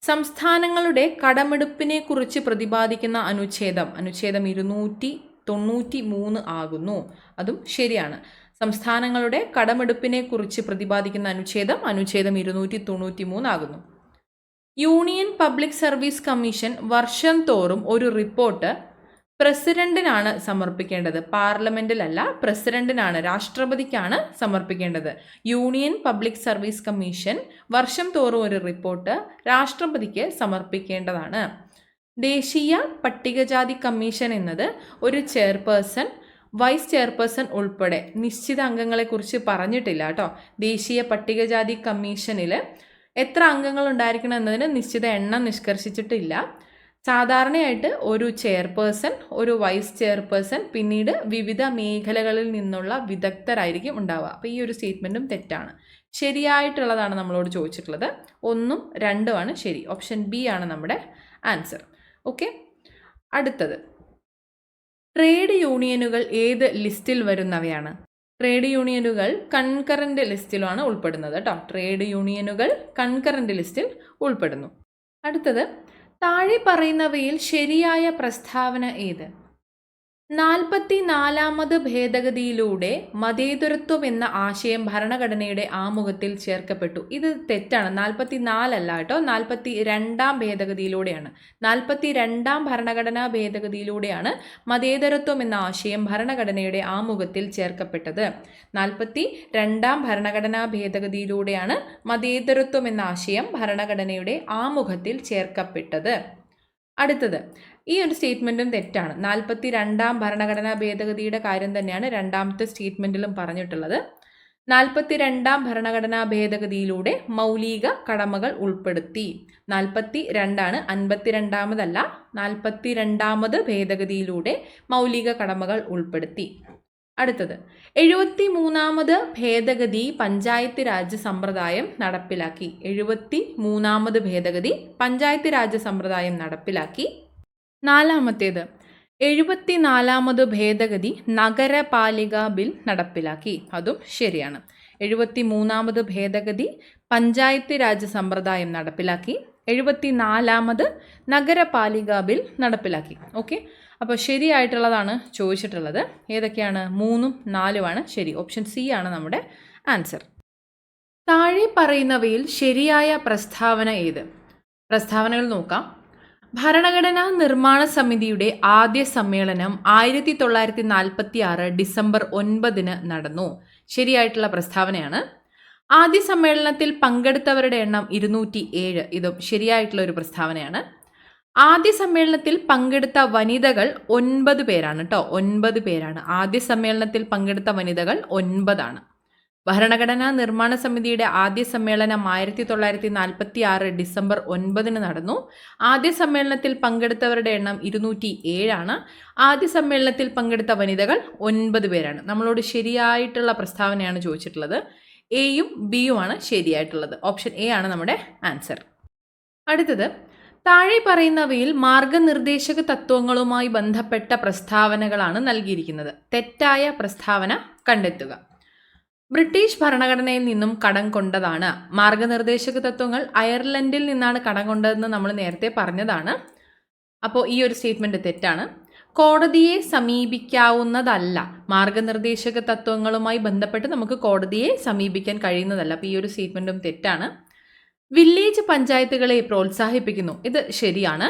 സംസ്ഥാനങ്ങളുടെ കടമെടുപ്പിനെ കുറിച്ച് പ്രതിപാദിക്കുന്ന അനുച്ഛേദം 293 ആകുന്നു. അതും ശരിയാണ്. സംസ്ഥാനങ്ങളുടെ കടമെടുപ്പിനെ കുറിച്ച് പ്രതിപാദിക്കുന്ന അനുച്ഛേദം 293 ആകുന്നു. യൂണിയൻ പബ്ലിക് സർവീസ് കമ്മീഷൻ വർഷം തോറും ഒരു റിപ്പോർട്ട് പ്രസിഡന്റിനാണ് സമർപ്പിക്കേണ്ടത്. പാർലമെന്റിലല്ല, പ്രസിഡന്റിനാണ്, രാഷ്ട്രപതിക്കാണ് സമർപ്പിക്കേണ്ടത്. യൂണിയൻ പബ്ലിക് സർവീസ് കമ്മീഷൻ വർഷം തോറും ഒരു റിപ്പോർട്ട് രാഷ്ട്രപതിക്ക് സമർപ്പിക്കേണ്ടതാണ്. ദേശീയ പട്ടികജാതി കമ്മീഷൻ എന്നത് ഒരു ചെയർപേഴ്സൺ, വൈസ് ചെയർപേഴ്സൺ ഉൾപ്പെടെ നിശ്ചിത അംഗങ്ങളെക്കുറിച്ച് പറഞ്ഞിട്ടില്ല കേട്ടോ. ദേശീയ പട്ടികജാതി കമ്മീഷനിൽ എത്ര അംഗങ്ങൾ ഉണ്ടായിരിക്കണം എന്നതിന് നിശ്ചിത എണ്ണം നിഷ്കർഷിച്ചിട്ടില്ല. സാധാരണയായിട്ട് ഒരു ചെയർപേഴ്സൺ, ഒരു വൈസ് ചെയർപേഴ്സൺ, പിന്നീട് വിവിധ മേഖലകളിൽ നിന്നുള്ള വിദഗ്ധരായിരിക്കും ഉണ്ടാവുക. അപ്പോൾ ഈ ഒരു സ്റ്റേറ്റ്മെൻറ്റും തെറ്റാണ്. ശരിയായിട്ടുള്ളതാണ് നമ്മളോട് ചോദിച്ചിട്ടുള്ളത്. 1ഉം 2ഉമാണ് ശരി. ഓപ്ഷൻ ബി ആണ് നമ്മുടെ ആൻസർ. ഓക്കെ, അടുത്തത് ട്രേഡ് യൂണിയനുകൾ ഏത് ലിസ്റ്റിൽ വരുന്നവയാണ്? ട്രേഡ് യൂണിയനുകൾ കൺകറന്റ് ലിസ്റ്റിലാണ് ഉൾപ്പെടുന്നത് കേട്ടോ. ട്രേഡ് യൂണിയനുകൾ കൺകറന്റ് ലിസ്റ്റിൽ ഉൾപ്പെടുന്നു. അടുത്തത് താഴെ പറയുന്നവയിൽ ശരിയായ പ്രസ്താവന ഏത്? 44ാമത് ഭേദഗതിയിലൂടെ മതേതരത്വം എന്ന ആശയം ഭരണഘടനയുടെ ആമുഖത്തിൽ ചേർക്കപ്പെട്ടു. ഇത് തെറ്റാണ്. 44 അല്ല കേട്ടോ, 42ാം ഭേദഗതിയിലൂടെയാണ്. 42ാം ഭരണഘടനാ ഭേദഗതിയിലൂടെയാണ് മതേതരത്വം എന്ന ആശയം ഭരണഘടനയുടെ ആമുഖത്തിൽ ചേർക്കപ്പെട്ടത്. 42ാം ഭരണഘടനാ ഭേദഗതിയിലൂടെയാണ് മതേതരത്വം എന്ന ആശയം ഭരണഘടനയുടെ ആമുഖത്തിൽ ചേർക്കപ്പെട്ടത്. അടുത്തത് ഈ ഒരു സ്റ്റേറ്റ്മെൻറ്റും തെറ്റാണ്. 42ാം ഭരണഘടനാ ഭേദഗതിയുടെ കാര്യം തന്നെയാണ് രണ്ടാമത്തെ സ്റ്റേറ്റ്മെൻറ്റിലും പറഞ്ഞിട്ടുള്ളത്. 42ാം ഭരണഘടനാ ഭേദഗതിയിലൂടെ മൗലിക കടമകൾ ഉൾപ്പെടുത്തി. 42 52ാമതല്ല, 42ാമത് ഭേദഗതിയിലൂടെ മൗലിക കടമകൾ ഉൾപ്പെടുത്തി. അടുത്തത് 73ാമത് ഭേദഗതി പഞ്ചായത്ത് രാജ് സമ്പ്രദായം നടപ്പിലാക്കി. 73ാമത് ഭേദഗതി പഞ്ചായത്ത് രാജ് സമ്പ്രദായം നടപ്പിലാക്കി. നാലാമത്തേത് 74ാമത് ഭേദഗതി നഗരപാലിക ബിൽ നടപ്പിലാക്കി. അതും ശരിയാണ്. 73ാമത് ഭേദഗതി പഞ്ചായത്ത് രാജ് സമ്പ്രദായം നടപ്പിലാക്കി. 74ാമത് നഗരപാലിക ബിൽ നടപ്പിലാക്കി. ഓക്കെ, അപ്പോൾ ശരിയായിട്ടുള്ളതാണ് ചോദിച്ചിട്ടുള്ളത്. ഏതൊക്കെയാണ്? 3ഉം 4ഉമാണ് ശരി. ഓപ്ഷൻ സി ആണ് നമ്മുടെ ആൻസർ. താഴെ പറയുന്നവയിൽ ശരിയായ പ്രസ്താവന ഏത്? പ്രസ്താവനകൾ നോക്കാം. ഭരണഘടനാ നിർമ്മാണ സമിതിയുടെ ആദ്യ സമ്മേളനം 1946 ഡിസംബർ 9 നടന്നു. ശരിയായിട്ടുള്ള പ്രസ്താവനയാണ്. ആദ്യ സമ്മേളനത്തിൽ പങ്കെടുത്തവരുടെ എണ്ണം 207. ഇതും ശരിയായിട്ടുള്ള ഒരു പ്രസ്താവനയാണ്. ആദ്യ സമ്മേളനത്തിൽ പങ്കെടുത്ത വനിതകൾ 9 പേരാണ് കേട്ടോ. 9 പേരാണ്. ആദ്യ സമ്മേളനത്തിൽ പങ്കെടുത്ത വനിതകൾ 9 ആണ്. ഭരണഘടനാ നിർമ്മാണ സമിതിയുടെ ആദ്യ സമ്മേളനം 1946 ഡിസംബർ 9 നടന്നു. ആദ്യ സമ്മേളനത്തിൽ പങ്കെടുത്തവരുടെ എണ്ണം 207 ആണ്. ആദ്യ സമ്മേളനത്തിൽ പങ്കെടുത്ത വനിതകൾ 9 പേരാണ്. നമ്മളോട് ശരിയായിട്ടുള്ള പ്രസ്താവനയാണ് ചോദിച്ചിട്ടുള്ളത്. എയും ബിയുമാണ് ശരിയായിട്ടുള്ളത്. ഓപ്ഷൻ എ ആണ് നമ്മുടെ ആൻസർ. അടുത്തത് താഴെ പറയുന്നവയിൽ മാർഗനിർദ്ദേശക തത്വങ്ങളുമായി ബന്ധപ്പെട്ട പ്രസ്താവനകളാണ് നൽകിയിരിക്കുന്നത്. തെറ്റായ പ്രസ്താവന കണ്ടെത്തുക. ബ്രിട്ടീഷ് ഭരണഘടനയിൽ നിന്നും കടം കൊണ്ടതാണ്. മാർഗനിർദ്ദേശക തത്വങ്ങൾ അയർലൻഡിൽ നിന്നാണ് കടം കൊണ്ടതെന്ന് നമ്മൾ നേരത്തെ പറഞ്ഞതാണ്. അപ്പോൾ ഈ ഒരു സ്റ്റേറ്റ്മെൻറ്റ് തെറ്റാണ്. കോടതിയെ സമീപിക്കാവുന്നതല്ല. മാർഗനിർദ്ദേശക തത്വങ്ങളുമായി ബന്ധപ്പെട്ട് നമുക്ക് കോടതിയെ സമീപിക്കാൻ കഴിയുന്നതല്ല. അപ്പോൾ ഈ ഒരു സ്റ്റേറ്റ്മെൻറ്റും തെറ്റാണ്. വില്ലേജ് പഞ്ചായത്തുകളെ പ്രോത്സാഹിപ്പിക്കുന്നു. ഇത് ശരിയാണ്.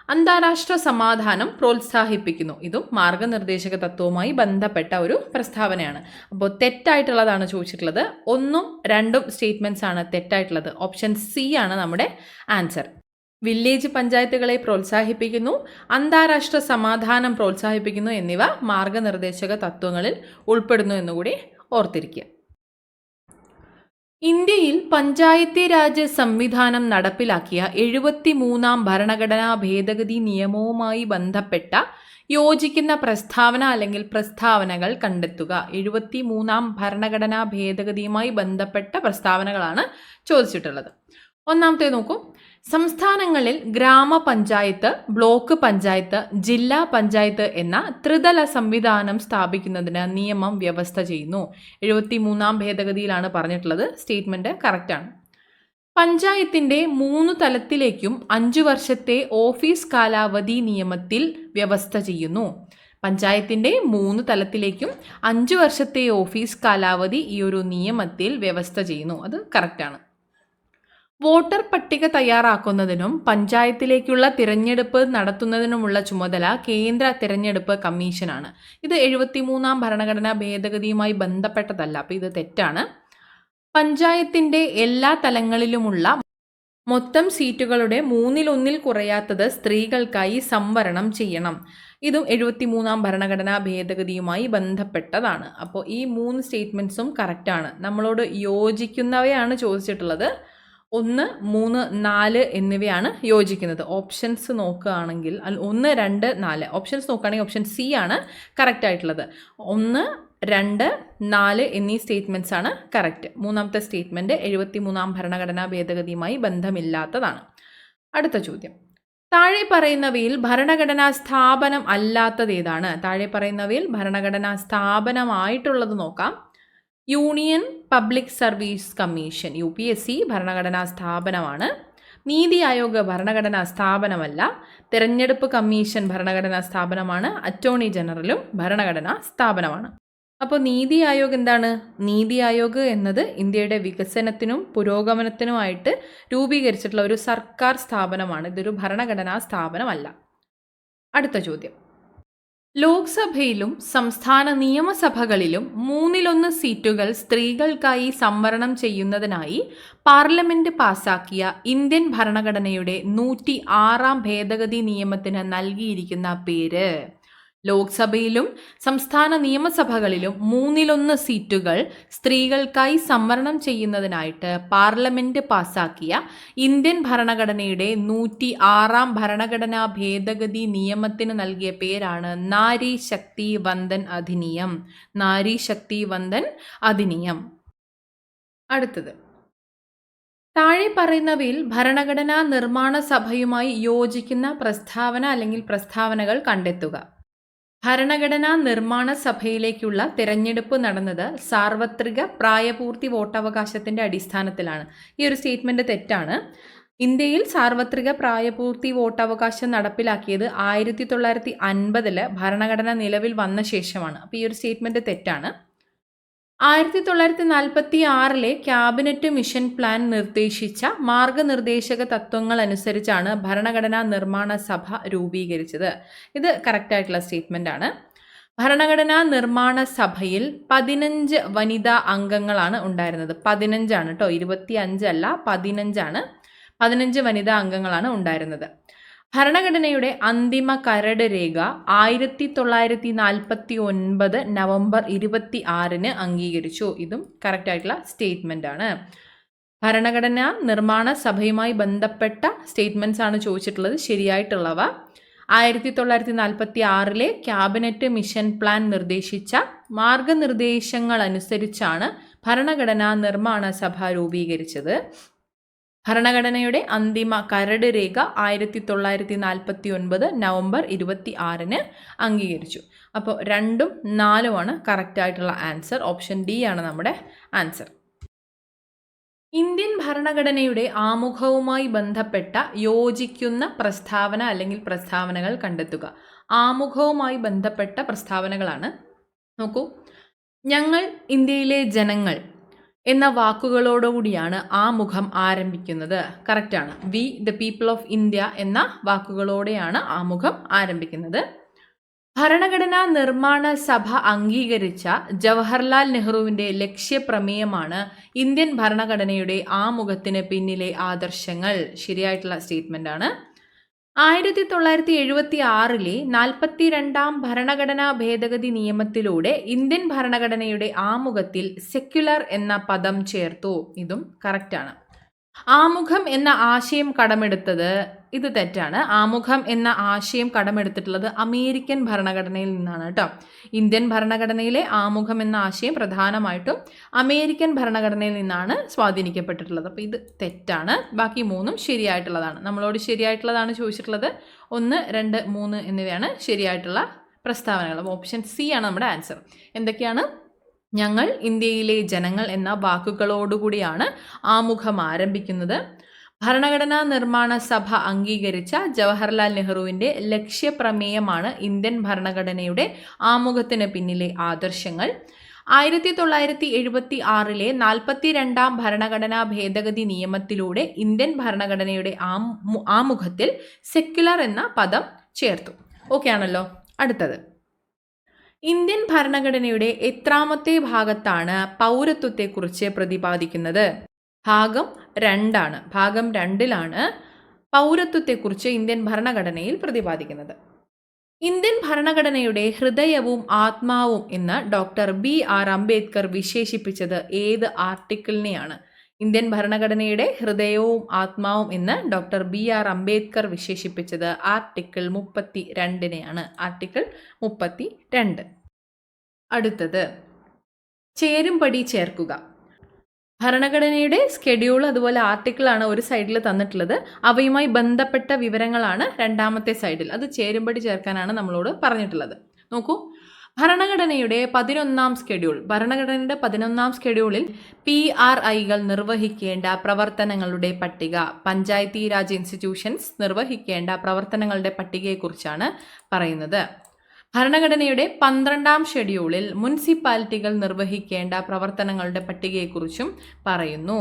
അന്താരാഷ്ട്ര സമാധാനം പ്രോത്സാഹിപ്പിക്കുന്നു. ഇതും മാർഗനിർദ്ദേശക തത്വവുമായി ബന്ധപ്പെട്ട ഒരു പ്രസ്താവനയാണ്. അപ്പോൾ തെറ്റായിട്ടുള്ളതാണ് ചോദിച്ചിട്ടുള്ളത്. 1ഉം 2ഉം സ്റ്റേറ്റ്മെൻറ്റ്സ് ആണ് തെറ്റായിട്ടുള്ളത്. ഓപ്ഷൻ സി ആണ് നമ്മുടെ ആൻസർ. വില്ലേജ് പഞ്ചായത്തുകളെ പ്രോത്സാഹിപ്പിക്കുന്നു, അന്താരാഷ്ട്ര സമാധാനം പ്രോത്സാഹിപ്പിക്കുന്നു എന്നിവ മാർഗനിർദ്ദേശക തത്വങ്ങളിൽ ഉൾപ്പെടുന്നു എന്നുകൂടി ഓർത്തിരിക്കുക. ഇന്ത്യയിൽ പഞ്ചായത്തി രാജ് സംവിധാനം നടപ്പിലാക്കിയ 73ാം ഭരണഘടനാ ഭേദഗതി നിയമവുമായി ബന്ധപ്പെട്ട യോജിക്കുന്ന പ്രസ്താവന അല്ലെങ്കിൽ പ്രസ്താവനകൾ കണ്ടെത്തുക. 73ാം ഭരണഘടനാ ഭേദഗതിയുമായി ബന്ധപ്പെട്ട പ്രസ്താവനകളാണ് ചോദിച്ചിട്ടുള്ളത്. ഒന്നാമത്തെ നോക്കൂ. സംസ്ഥാനങ്ങളിൽ ഗ്രാമപഞ്ചായത്ത്, ബ്ലോക്ക് പഞ്ചായത്ത്, ജില്ലാ പഞ്ചായത്ത് എന്ന ത്രിതല സംവിധാനം സ്ഥാപിക്കുന്നതിന് നിയമം വ്യവസ്ഥ ചെയ്യുന്നു. 73ാം ഭേദഗതിയിലാണ് പറഞ്ഞിട്ടുള്ളത്. സ്റ്റേറ്റ്മെന്റ് കറക്റ്റാണ്. പഞ്ചായത്തിന്റെ 3 തലത്തിലേക്കും 5 വർഷത്തെ ഓഫീസ് കാലാവധി നിയമത്തിൽ വ്യവസ്ഥ ചെയ്യുന്നു. പഞ്ചായത്തിന്റെ 3 തലത്തിലേക്കും 5 വർഷത്തെ ഓഫീസ് കാലാവധി ഈ ഒരു നിയമത്തിൽ വ്യവസ്ഥ ചെയ്യുന്നു. അത് കറക്റ്റാണ്. വോട്ടർ പട്ടിക തയ്യാറാക്കുന്നതിനും പഞ്ചായത്തിലേക്കുള്ള തിരഞ്ഞെടുപ്പ് നടത്തുന്നതിനുമുള്ള ചുമതല കേന്ദ്ര തിരഞ്ഞെടുപ്പ് കമ്മീഷനാണ്. ഇത് 73ാം ഭരണഘടനാ ഭേദഗതിയുമായി ബന്ധപ്പെട്ടതല്ല. അപ്പോൾ ഇത് തെറ്റാണ്. പഞ്ചായത്തിന്റെ എല്ലാ തലങ്ങളിലുമുള്ള മൊത്തം സീറ്റുകളുടെ 1/3 കുറയാത്തത് സ്ത്രീകൾക്കായി സംവരണം ചെയ്യണം. ഇതും 73ാം ഭരണഘടനാ ഭേദഗതിയുമായി ബന്ധപ്പെട്ടതാണ്. അപ്പോൾ ഈ 3 സ്റ്റേറ്റ്മെൻറ്റ്സും കറക്റ്റാണ്. നമ്മളോട് യോജിക്കുന്നവയാണ് ചോദിച്ചിട്ടുള്ളത്. 1, 3, 4 എന്നിവയാണ് യോജിക്കുന്നത്. ഓപ്ഷൻസ് നോക്കുകയാണെങ്കിൽ 1, 2, 4 ഓപ്ഷൻസ് നോക്കുകയാണെങ്കിൽ ഓപ്ഷൻ സി ആണ് കറക്റ്റ് ആയിട്ടുള്ളത്. 1, 2, 4 എന്നീ സ്റ്റേറ്റ്മെൻറ്റ്സ് ആണ് കറക്റ്റ്. മൂന്നാമത്തെ സ്റ്റേറ്റ്മെൻറ്റ് 73ാം ഭരണഘടനാ ഭേദഗതിയുമായി ബന്ധമില്ലാത്തതാണ്. അടുത്ത ചോദ്യം. താഴെ പറയുന്നവയിൽ ഭരണഘടനാ സ്ഥാപനം അല്ലാത്തത് ഏതാണ്? താഴെ പറയുന്നവയിൽ ഭരണഘടനാ സ്ഥാപനമായിട്ടുള്ളത് നോക്കാം. Union public service commission UPSC ഭരണഘടനാ സ്ഥാപനമാണ്. നീതി ആയോഗ് ഭരണഘടനാ സ്ഥാപനമല്ല. തിരഞ്ഞെടുപ്പ് കമ്മീഷൻ ഭരണഘടനാ സ്ഥാപനമാണ്. അറ്റോർണി ജനറലും ഭരണഘടനാ സ്ഥാപനമാണ്. അപ്പോൾ നീതി ആയോഗ് എന്താണ്? നീതി ആയോഗ് എന്നത് ഇന്ത്യയുടെ വികസനത്തിനും പുരോഗമനത്തിനുമായിട്ട് രൂപീകരിച്ചിട്ടുള്ള ഒരു സർക്കാർ സ്ഥാപനമാണ്. ഇതൊരു ഭരണഘടനാ സ്ഥാപനമല്ല. അടുത്ത ചോദ്യം. ലോക്സഭയിലും സംസ്ഥാന നിയമസഭകളിലും 1/3 സീറ്റുകൾ സ്ത്രീകൾക്കായി സംവരണം ചെയ്യുന്നതിനായി പാർലമെന്റ് പാസാക്കിയ ഇന്ത്യൻ ഭരണഘടനയുടെ 106ാം ഭേദഗതി നിയമത്തിന് നൽകിയിരിക്കുന്ന പേര്? ലോക്സഭയിലും സംസ്ഥാന നിയമസഭകളിലും 1/3 സീറ്റുകൾ സ്ത്രീകൾക്കായി സംവരണം ചെയ്യുന്നതിനായിട്ട് പാർലമെന്റ് പാസാക്കിയ ഇന്ത്യൻ ഭരണഘടനയുടെ 106ാം ഭരണഘടനാ ഭേദഗതി നിയമത്തിന് നൽകിയ പേരാണ് നാരി ശക്തി വന്ദൻ അധിനിയം. നാരി ശക്തി വന്ദൻ അധിനിയം. അടുത്തത്. താഴെ പറയുന്നവയിൽ ഭരണഘടനാ നിർമ്മാണ സഭയുമായി യോജിക്കുന്ന പ്രസ്താവന അല്ലെങ്കിൽ പ്രസ്താവനകൾ കണ്ടെത്തുക. ഭരണഘടനാ നിർമ്മാണ സഭയിലേക്കുള്ള തിരഞ്ഞെടുപ്പ് നടന്നത് സാർവത്രിക പ്രായപൂർത്തി വോട്ടവകാശത്തിൻ്റെ അടിസ്ഥാനത്തിലാണ്. ഈ ഒരു സ്റ്റേറ്റ്മെൻറ്റ് തെറ്റാണ്. ഇന്ത്യയിൽ സാർവത്രിക പ്രായപൂർത്തി വോട്ടവകാശം നടപ്പിലാക്കിയത് 1950 ഭരണഘടന നിലവിൽ വന്ന ശേഷമാണ്. അപ്പോൾ ഈ ഒരു സ്റ്റേറ്റ്മെൻറ്റ് തെറ്റാണ്. 1946 ക്യാബിനറ്റ് മിഷൻ പ്ലാൻ നിർദ്ദേശിച്ച മാർഗനിർദ്ദേശക തത്വങ്ങൾ അനുസരിച്ചാണ് ഭരണഘടനാ നിർമ്മാണ സഭ രൂപീകരിച്ചത്. ഇത് കറക്റ്റായിട്ടുള്ള സ്റ്റേറ്റ്മെൻ്റ് ആണ്. ഭരണഘടനാ നിർമ്മാണ സഭയിൽ 15 വനിതാ അംഗങ്ങളാണ് ഉണ്ടായിരുന്നത്. 15 ആണ് കേട്ടോ, 25 അല്ല, 15 ആണ്. 15 വനിതാ അംഗങ്ങളാണ് ഉണ്ടായിരുന്നത്. ഭരണഘടനയുടെ അന്തിമ കരട് രേഖ 1949 നവംബർ 26 അംഗീകരിച്ചു. ഇതും കറക്റ്റായിട്ടുള്ള സ്റ്റേറ്റ്മെൻ്റ് ആണ്. ഭരണഘടനാ നിർമ്മാണ സഭയുമായി ബന്ധപ്പെട്ട സ്റ്റേറ്റ്മെൻറ്റ്സ് ആണ് ചോദിച്ചിട്ടുള്ളത്. ശരിയായിട്ടുള്ളവ 1946 ക്യാബിനറ്റ് മിഷൻ പ്ലാൻ നിർദ്ദേശിച്ച മാർഗനിർദ്ദേശങ്ങൾ അനുസരിച്ചാണ് ഭരണഘടനാ നിർമ്മാണ സഭ രൂപീകരിച്ചത്. ഭരണഘടനയുടെ അന്തിമ കരട് രേഖ 1949 നവംബർ 26 അംഗീകരിച്ചു. അപ്പോൾ 2ഉം 4ഉമാണ് കറക്റ്റായിട്ടുള്ള ആൻസർ. ഓപ്ഷൻ ഡി ആണ് നമ്മുടെ ആൻസർ. ഇന്ത്യൻ ഭരണഘടനയുടെ ആമുഖവുമായി ബന്ധപ്പെട്ട യോജിക്കുന്ന പ്രസ്താവന അല്ലെങ്കിൽ പ്രസ്താവനകൾ കണ്ടെത്തുക. ആമുഖവുമായി ബന്ധപ്പെട്ട പ്രസ്താവനകളാണ്. നോക്കൂ. ഞങ്ങൾ ഇന്ത്യയിലെ ജനങ്ങൾ എന്ന വാക്കുകളോടുകൂടിയാണ് ആമുഖം ആരംഭിക്കുന്നത്. കറക്റ്റാണ്. We the people of India എന്ന വാക്കുകളോടെയാണ് ആമുഖം ആരംഭിക്കുന്നത്. ഭരണഘടനാ നിർമ്മാണ സഭ അംഗീകരിച്ച ജവഹർലാൽ നെഹ്റുവിൻ്റെ ലക്ഷ്യപ്രമേയമാണ് ഇന്ത്യൻ ഭരണഘടനയുടെ ആമുഖത്തിന് പിന്നിലെ ആദർശങ്ങൾ. ശരിയായിട്ടുള്ള സ്റ്റേറ്റ്മെൻ്റ് ആണ്. 1976 42 ഭരണഘടനാ ഭേദഗതി നിയമത്തിലൂടെ ഇന്ത്യൻ ഭരണഘടനയുടെ ആമുഖത്തിൽ സെക്യുലർ എന്ന പദം ചേർത്തു. ഇതും കറക്റ്റാണ്. ആമുഖം എന്ന ആശയം കടമെടുത്തത് ഇത് തെറ്റാണ്. ആമുഖം എന്ന ആശയം കടമെടുത്തിട്ടുള്ളത് അമേരിക്കൻ ഭരണഘടനയിൽ നിന്നാണ് കേട്ടോ. ഇന്ത്യൻ ഭരണഘടനയിലെ ആമുഖം എന്ന ആശയം പ്രധാനമായിട്ടും അമേരിക്കൻ ഭരണഘടനയിൽ നിന്നാണ് സ്വാധീനിക്കപ്പെട്ടിട്ടുള്ളത്. അപ്പോൾ ഇത് തെറ്റാണ്. ബാക്കി മൂന്നും ശരിയായിട്ടുള്ളതാണ്. നമ്മളോട് ശരിയായിട്ടുള്ളതാണ് ചോദിച്ചിട്ടുള്ളത്. 1, 2, 3 എന്നിവയാണ് ശരിയായിട്ടുള്ള പ്രസ്താവനകൾ. അപ്പോൾ ഓപ്ഷൻ സി ആണ് നമ്മുടെ ആൻസർ. എന്തൊക്കെയാണ്? ഞങ്ങൾ ഇന്ത്യയിലെ ജനങ്ങൾ എന്ന വാക്കുകളോടുകൂടിയാണ് ആമുഖം ആരംഭിക്കുന്നത്. ഭരണഘടനാ നിർമ്മാണ സഭ അംഗീകരിച്ച ജവഹർലാൽ നെഹ്റുവിൻ്റെ ലക്ഷ്യപ്രമേയമാണ് ഇന്ത്യൻ ഭരണഘടനയുടെ ആമുഖത്തിന് പിന്നിലെ ആദർശങ്ങൾ. 1976 42 ഭരണഘടനാ ഭേദഗതി നിയമത്തിലൂടെ ഇന്ത്യൻ ഭരണഘടനയുടെ ആമുഖത്തിൽ സെക്യുലർ എന്ന പദം ചേർത്തു. ഓക്കെ ആണല്ലോ. അടുത്തത്, ഇന്ത്യൻ ഭരണഘടനയുടെ എത്രാമത്തെ ഭാഗത്താണ് പൗരത്വത്തെക്കുറിച്ച് പ്രതിപാദിക്കുന്നത്? ഭാഗം 2 ആണ്. ഭാഗം 2ലാണ് പൗരത്വത്തെക്കുറിച്ച് ഇന്ത്യൻ ഭരണഘടനയിൽ പ്രതിപാദിക്കുന്നത്. ഇന്ത്യൻ ഭരണഘടനയുടെ ഹൃദയവും ആത്മാവും എന്ന് ഡോക്ടർ BR അംബേദ്കർ വിശേഷിപ്പിച്ചത് ഏത് ആർട്ടിക്കിളിനെയാണ്? ഇന്ത്യൻ ഭരണഘടനയുടെ ഹൃദയവും ആത്മാവും എന്ന് ഡോക്ടർ BR അംബേദ്കർ വിശേഷിപ്പിച്ചത് ആർട്ടിക്കിൾ 32നെയാണ്. ആർട്ടിക്കിൾ 32. അടുത്തത്, ചേരുംപടി ചേർക്കുക. ഭരണഘടനയുടെ സ്കെഡ്യൂൾ അതുപോലെ ആർട്ടിക്കിളാണ് ഒരു സൈഡിൽ തന്നിട്ടുള്ളത്. അവയുമായി ബന്ധപ്പെട്ട വിവരങ്ങളാണ് രണ്ടാമത്തെ സൈഡിൽ. അത് ചേരുംപടി ചേർക്കാനാണ് നമ്മളോട് പറഞ്ഞിട്ടുള്ളത്. നോക്കൂ, ഭരണഘടനയുടെ 11ാം സ്കെഡ്യൂൾ. ഭരണഘടനയുടെ 11ാം സ്കെഡ്യൂളിൽ PRIകൾ നിർവഹിക്കേണ്ട പ്രവർത്തനങ്ങളുടെ പട്ടിക, പഞ്ചായത്തി രാജ് ഇൻസ്റ്റിറ്റ്യൂഷൻസ് നിർവഹിക്കേണ്ട പ്രവർത്തനങ്ങളുടെ പട്ടികയെക്കുറിച്ചാണ് പറയുന്നത്. ഭരണഘടനയുടെ 12ാം ഷെഡ്യൂളിൽ മുനിസിപ്പാലിറ്റികൾ നിർവഹിക്കേണ്ട പ്രവർത്തനങ്ങളുടെ പട്ടികയെക്കുറിച്ചും പറയുന്നു.